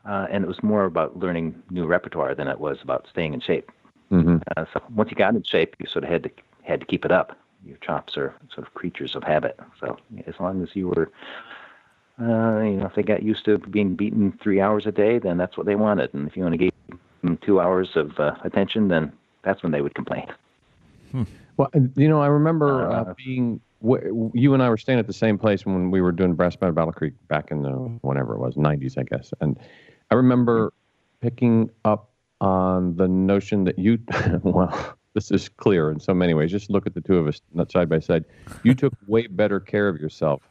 and it was more about learning new repertoire than it was about staying in shape. So once you got in shape, you sort of had to keep it up. Your chops are sort of creatures of habit. So as long as you were, if they got used to being beaten 3 hours a day, then that's what they wanted. And if you only gave them 2 hours of attention, then that's when they would complain. Well, I remember you and I were staying at the same place when we were doing Brass Band at Battle Creek back in the, whenever it was, 90s, I guess. And I remember picking up on the notion that you, well, this is clear in so many ways. Just look at the two of us side by side. You took way better care of yourself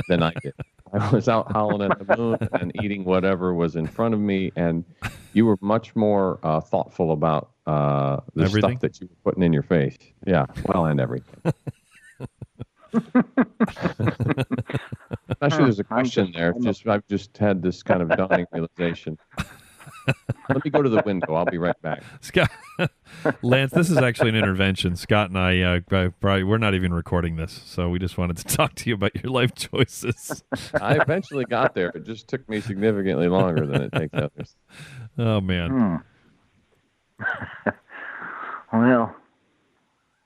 than I did. I was out howling at the moon and eating whatever was in front of me, and you were much more thoughtful about the everything? Stuff that you were putting in your face. Yeah, well, and everything. Not sure there's a question there. I've just had this kind of dawning realization. Let me go to the window. I'll be right back. Scott, Lance, this is actually an intervention. Scott and I, probably, we're not even recording this, so we just wanted to talk to you about your life choices. I eventually got there. It just took me significantly longer than it takes others. Oh, man. Well,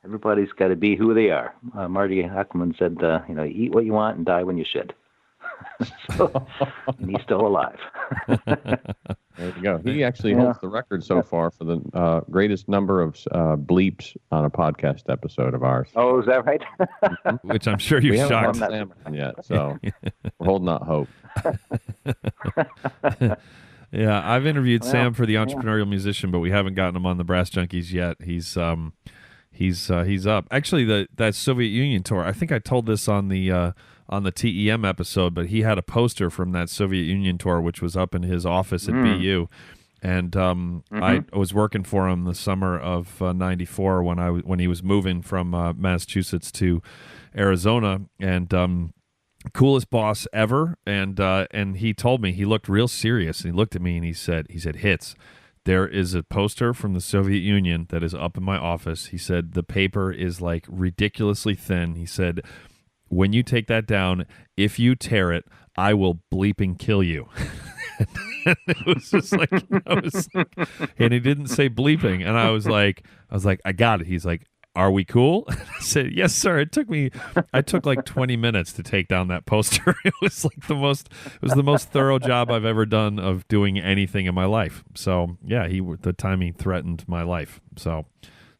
everybody's got to be who they are. Marty Houchin said, eat what you want and die when you should. And he's still alive. There you go. He actually holds the record so far for the greatest number of bleeps on a podcast episode of ours. Oh, is that right? Which I'm sure you're shocked. We haven't had Sam yet, so we're holding out hope. Yeah, I've interviewed Sam for the Entrepreneurial Musician, but we haven't gotten him on the Brass Junkies yet. He's up. Actually, that Soviet Union tour. I think I told this on the TEM episode, but he had a poster from that Soviet Union tour, which was up in his office at BU, and I was working for him the summer of '94 when he was moving from Massachusetts to Arizona, and coolest boss ever. And he told me, he looked real serious, and he looked at me and he said, Hitz, there is a poster from the Soviet Union that is up in my office. He said, the paper is like ridiculously thin. He said, when you take that down, if you tear it, I will bleeping kill you. And it was just like, and he didn't say bleeping. And I was like, I got it. He's like, are we cool? I said, yes, sir. I took like 20 minutes to take down that poster. It was like the most thorough job I've ever done of doing anything in my life. So yeah, the timing threatened my life. So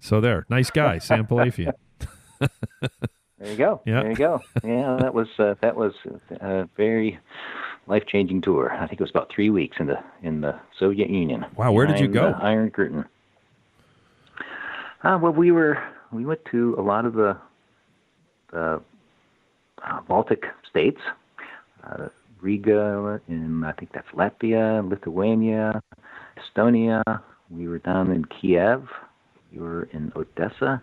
there, nice guy, Sam Palafian. There you go. Yeah. There you go. Yeah, that was a very life-changing tour. I think it was about 3 weeks in the Soviet Union. Wow, where did you go? The Iron Curtain. Well, we went to a lot of the Baltic states, Riga, and I think that's Latvia, Lithuania, Estonia. We were down in Kiev. We were in Odessa,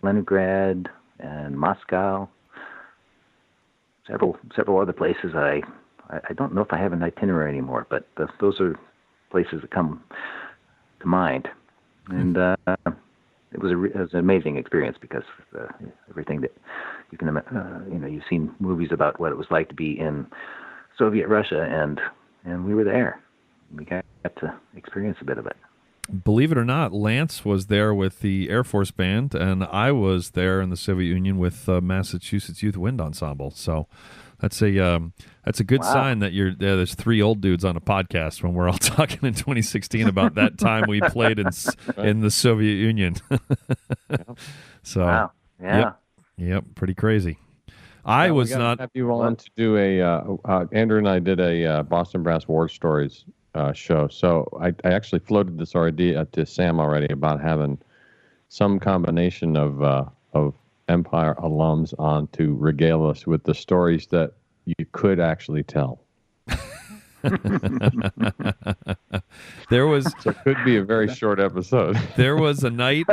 Leningrad, and Moscow. Several other places. I don't know if I have an itinerary anymore, but those are places that come to mind. And it was an amazing experience because everything that you can, you've seen movies about what it was like to be in Soviet Russia, and we were there. We got to experience a bit of it. Believe it or not, Lance was there with the Air Force Band, and I was there in the Soviet Union with Massachusetts Youth Wind Ensemble. So that's a good sign that there's three old dudes on a podcast when we're all talking in 2016 about that time we played in the Soviet Union. So, wow. Yeah. Yep, pretty crazy. I was not. Have you on to do Andrew and I did a Boston Brass War Stories show. So I actually floated this idea to Sam already about having some combination of Empire alums on to regale us with the stories that you could actually tell. There was so it could be a very short episode. There was a night.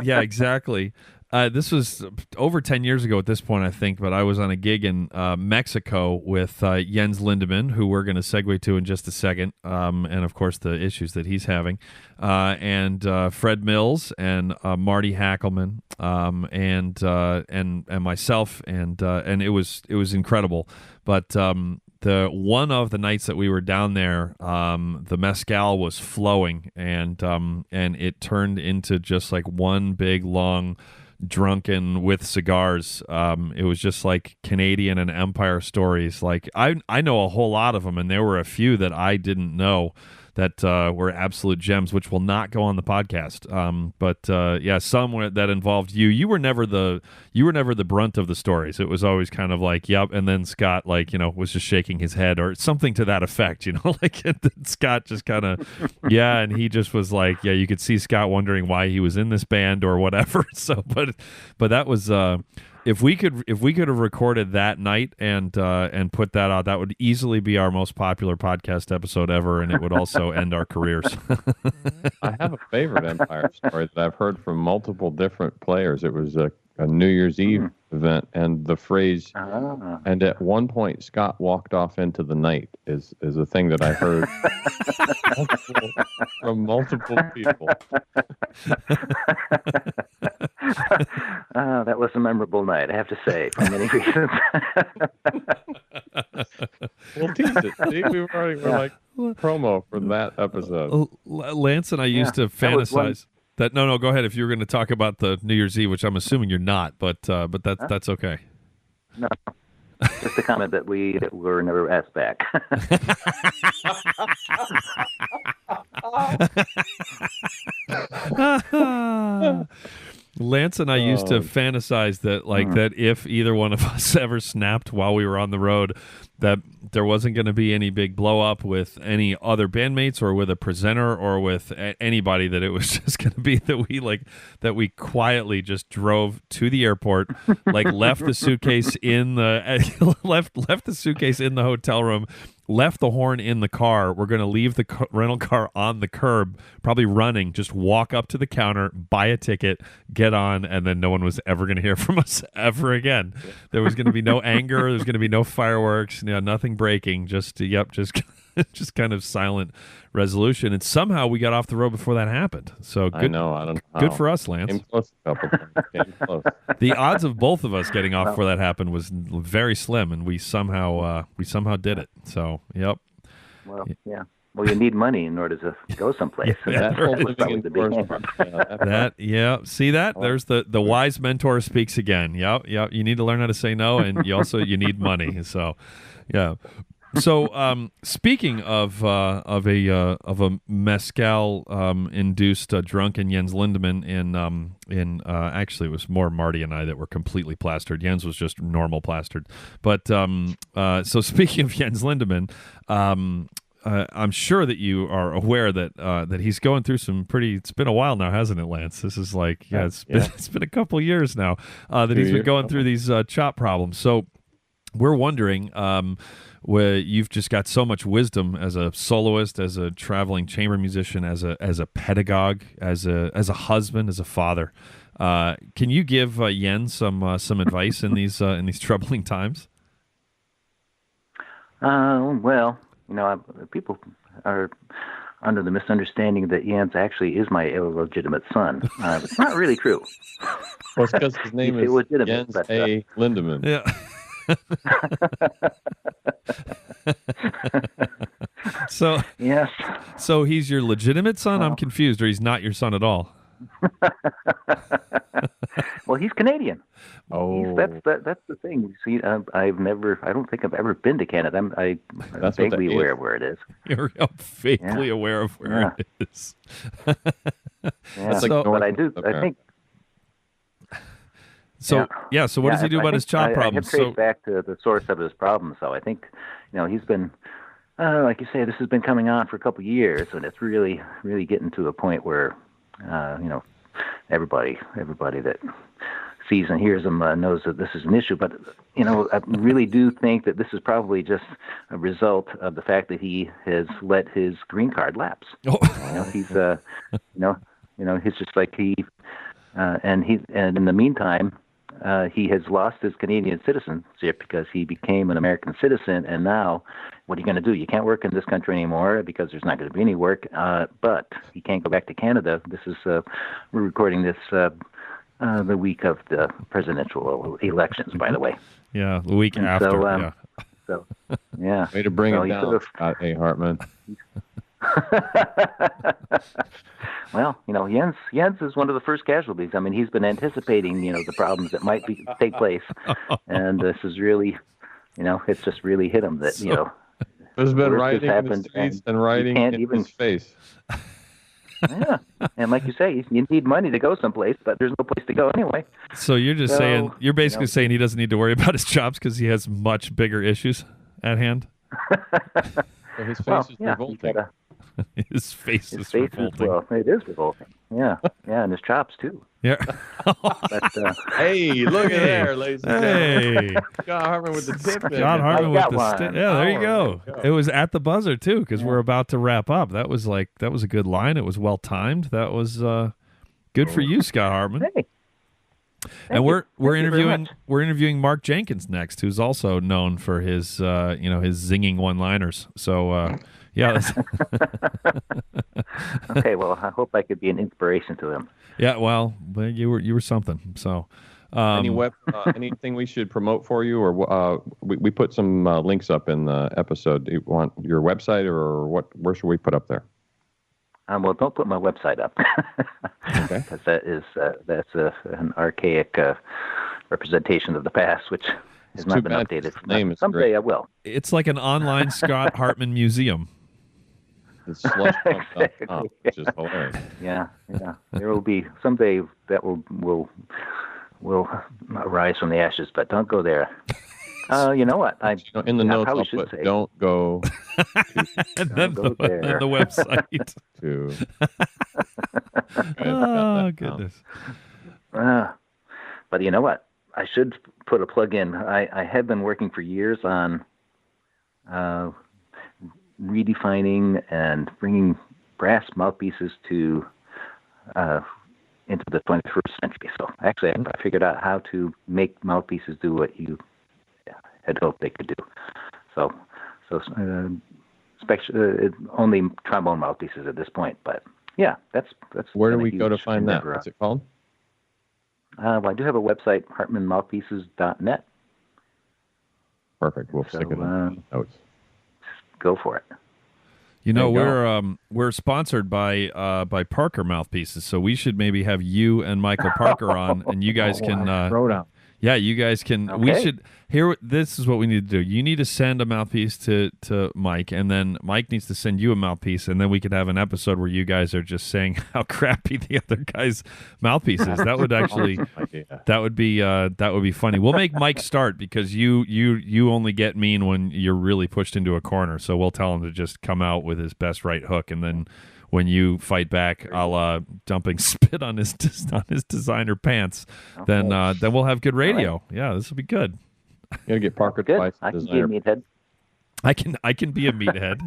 Yeah, exactly. This was over 10 years ago at this point, I think, but I was on a gig in Mexico with Jens Lindemann, who we're going to segue to in just a second, and of course the issues that he's having, and Fred Mills and Marty Hackelman, and myself, and it was incredible. But the one of the nights that we were down there, the mezcal was flowing, and it turned into just like one big long drunken with cigars. It was just like Canadian and Empire stories. Like I know a whole lot of them, and there were a few that I didn't know that were absolute gems, which will not go on the podcast. But yeah, some that involved you. You were never the brunt of the stories. It was always kind of like, yep, and then Scott, like, was just shaking his head or something to that effect, like Scott just kind of, yeah, and he just was like, yeah, you could see Scott wondering why he was in this band or whatever. So, but that was. If we could have recorded that night and put that out, that would easily be our most popular podcast episode ever, and it would also end our careers. I have a favorite Empire story that I've heard from multiple different players. It was a New Year's Eve event, and the phrase, and at one point Scott walked off into the night is a thing that I heard from multiple people. That was a memorable night, I have to say, for many reasons. We'll tease it. See, we're like promo for that episode. Lance and I used to fantasize that. No, go ahead. If you were going to talk about the New Year's Eve, which I'm assuming you're not, but that's okay. No, just a comment that we were never asked back. Lance and I used to fantasize that, like, that if either one of us ever snapped while we were on the road, that there wasn't going to be any big blow up with any other bandmates or with a presenter or with anybody, that it was just going to be that we quietly just drove to the airport, like left the suitcase in the left the suitcase in the hotel room, left the horn in the car. We're going to leave the rental car on the curb, probably running, just walk up to the counter, buy a ticket, get on, and then no one was ever going to hear from us ever again. There was going to be no anger. There's going to be no fireworks, nothing breaking. Just just kind of silent resolution. And somehow we got off the road before that happened. So good. I know. I don't know. Good for us, Lance. Came close a couple times. Came close. The odds of both of us getting off before that happened was very slim, and we somehow did it. So, yep. Well, yeah. Well, you need money in order to go someplace. That was probably the big that, yeah. See that? There's the wise mentor speaks again. Yep. You need to learn how to say no, and you need money. So, yeah. So, speaking of a mezcal induced drunken Jens Lindemann in actually it was more Marty and I that were completely plastered. Jens was just normal plastered. But so speaking of Jens Lindemann, I'm sure that you are aware that he's going through some pretty. It's been a while now, hasn't it, Lance? This is like it's been a couple years now that he's been going through these chop problems. So we're wondering. Where you've just got so much wisdom as a soloist, as a traveling chamber musician, as a pedagogue, as a husband, as a father. Can you give Jens some advice in these troubling times? Well, people are under the misunderstanding that Jens actually is my illegitimate son. It's not really true. Well, it's because his name is Jens A. Lindemann. Yeah. So yes. So he's your legitimate son? I'm confused, or he's not your son at all? Well, he's Canadian. Oh, that's the thing. See, I don't think I've ever been to Canada. I'm vaguely aware of where it is. You're vaguely aware of where it is. Yeah, so, but I do. I think. So so what does he do about his chop problems? I have traced back to the source of his problems. So I think, he's been, like you say, this has been coming on for a couple of years, and it's really, really getting to a point where, everybody that sees and hears him knows that this is an issue. But I really do think that this is probably just a result of the fact that he has let his green card lapse. Oh. He's, he's just like he. And in the meantime, he has lost his Canadian citizenship because he became an American citizen. And now, what are you going to do? You can't work in this country anymore because there's not going to be any work. But he can't go back to Canada. This is we're recording this the week of the presidential elections, by the way. Yeah, the week after. Yeah. So, yeah. Way to bring it down, Scott A. Hartman. Well, Jens is one of the first casualties. I mean, he's been anticipating, the problems that might take place, and this is really, it's just really hit him that, There's been writing in the streets and writing in his face. Yeah, and like you say, you need money to go someplace, but there's no place to go anyway. So you're just saying, you're basically saying he doesn't need to worry about his jobs because he has much bigger issues at hand? So his face is revolting. His face is revolting. Well, it is revolting. Yeah, and his chops too. Yeah. But, hey, look at there, ladies and gentlemen. Scott Hartman with the tip. Scott Hartman with the stick. Yeah, there you go. It was at the buzzer too, because we're about to wrap up. That was a good line. It was well timed. That was good for you, Scott Hartman. Hey. And we're interviewing Mark Jenkins next, who's also known for his his zinging one-liners. So yeah. Okay, well, I hope I could be an inspiration to him. Yeah, well, you were something. So, anything we should promote for you, or we put some links up in the episode. Do you want your website, or what? Where should we put up there? Well, don't put my website up, because that's an archaic representation of the past, which has not been updated. Someday I will. It's like an online Scott Hartman museum. It's slushpump.com, which is hilarious. Yeah. There will be someday that will rise from the ashes, but don't go there. You know what? In the notes, I'll put, say, don't go and then the website. Oh, goodness. But you know what? I should put a plug in. I have been working for years on redefining and bringing brass mouthpieces into the 21st century. So actually, I figured out how to make mouthpieces do what you had hoped they could do. So only trombone mouthpieces at this point. But yeah, that's. Where do we go to find that? What's it called? Well, I do have a website, hartmanmouthpieces.net. Perfect. We'll stick it in the notes. Go for it. We're sponsored by Parker Mouthpieces, so we should maybe have you and Michael Parker on, and you guys can. Yeah, you guys can. Okay. We should here. This is what we need to do. You need to send a mouthpiece to Mike, and then Mike needs to send you a mouthpiece, and then we could have an episode where you guys are just saying how crappy the other guy's mouthpiece is. That would actually that would be funny. We'll make Mike start because you only get mean when you're really pushed into a corner. So we'll tell him to just come out with his best right hook, and then when you fight back, a la dumping spit on his designer pants, then we'll have good radio. Right. Yeah, this will be good. You gotta get Parker twice. I can be a meathead. I can be a meathead.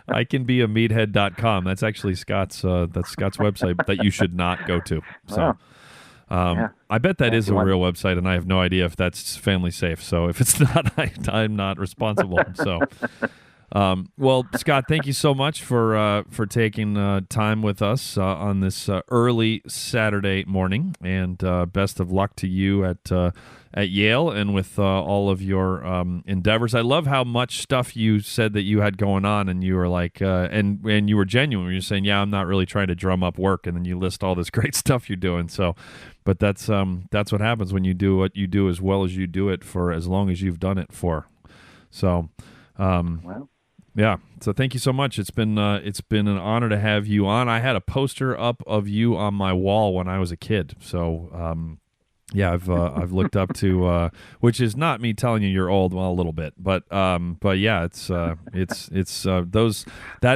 I can be a meathead.com. That's actually Scott's website that you should not go to. So I bet that is a real website, and I have no idea if that's family safe. So if it's not, I'm not responsible. So. Well, Scott, thank you so much for taking time with us on this early Saturday morning, and best of luck to you at Yale and with all of your endeavors. I love how much stuff you said that you had going on, and you were like, and you were genuine. You're saying, "Yeah, I'm not really trying to drum up work," and then you list all this great stuff you're doing. So, but that's what happens when you do what you do as well as you do it for as long as you've done it for. So. Wow. Yeah. So thank you so much. It's been an honor to have you on. I had a poster up of you on my wall when I was a kid. So yeah, I've looked up to which is not me telling you you're old, well, a little bit, but yeah, it's that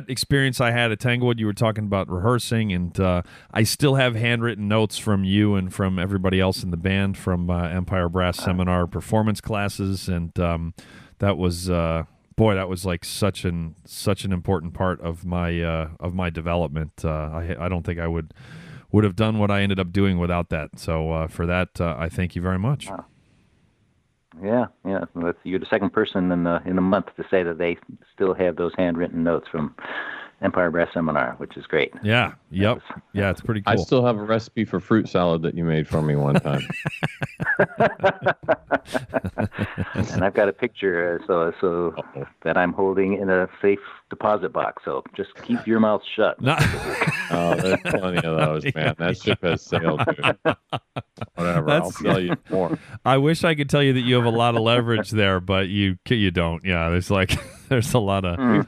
experience I had at Tanglewood. You were talking about rehearsing, and I still have handwritten notes from you and from everybody else in the band from Empire Brass Seminar performance classes, and that was boy, that was like such an important part of my development. I don't think I would have done what I ended up doing without that. So for that, I thank you very much. Wow. Yeah. You're the second person in a month to say that they still have those handwritten notes from Empire Brass Seminar, which is great. Yeah. Yep. Yeah, it's pretty cool. I still have a recipe for fruit salad that you made for me one time. And I've got a picture so that I'm holding in a safe deposit box. So just keep your mouth shut. No. Oh, there's plenty of those, man. That ship has sailed, dude. Whatever. I'll tell you more. I wish I could tell you that you have a lot of leverage there, but you don't. Yeah, there's a lot of.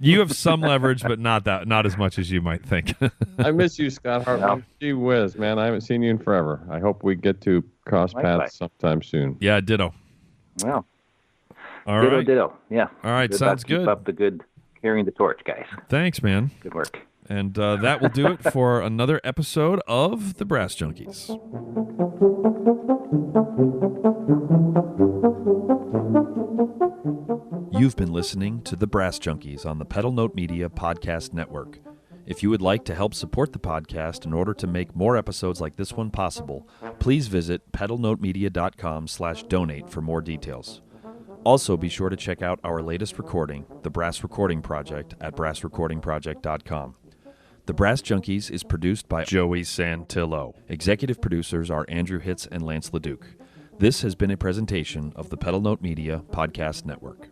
You have some leverage, but not as much as you might think. I miss you, Scott Hartman. Gee whiz, man. I haven't seen you in forever. I hope we get to cross paths sometime soon. Yeah, ditto. Well, all ditto, right. ditto. Yeah. All right, sounds good. Keep up the good carrying the torch, guys. Thanks, man. Good work. And that will do it for another episode of the Brass Junkies. You've been listening to the Brass Junkies on the Pedal Note Media Podcast Network. If you would like to help support the podcast in order to make more episodes like this one possible, please visit pedalnotemedia.com/donate for more details. Also, be sure to check out our latest recording, The Brass Recording Project, at brassrecordingproject.com. The Brass Junkies is produced by Joey Santillo. Executive producers are Andrew Hitz and Lance LaDuke. This has been a presentation of the Pedal Note Media Podcast Network.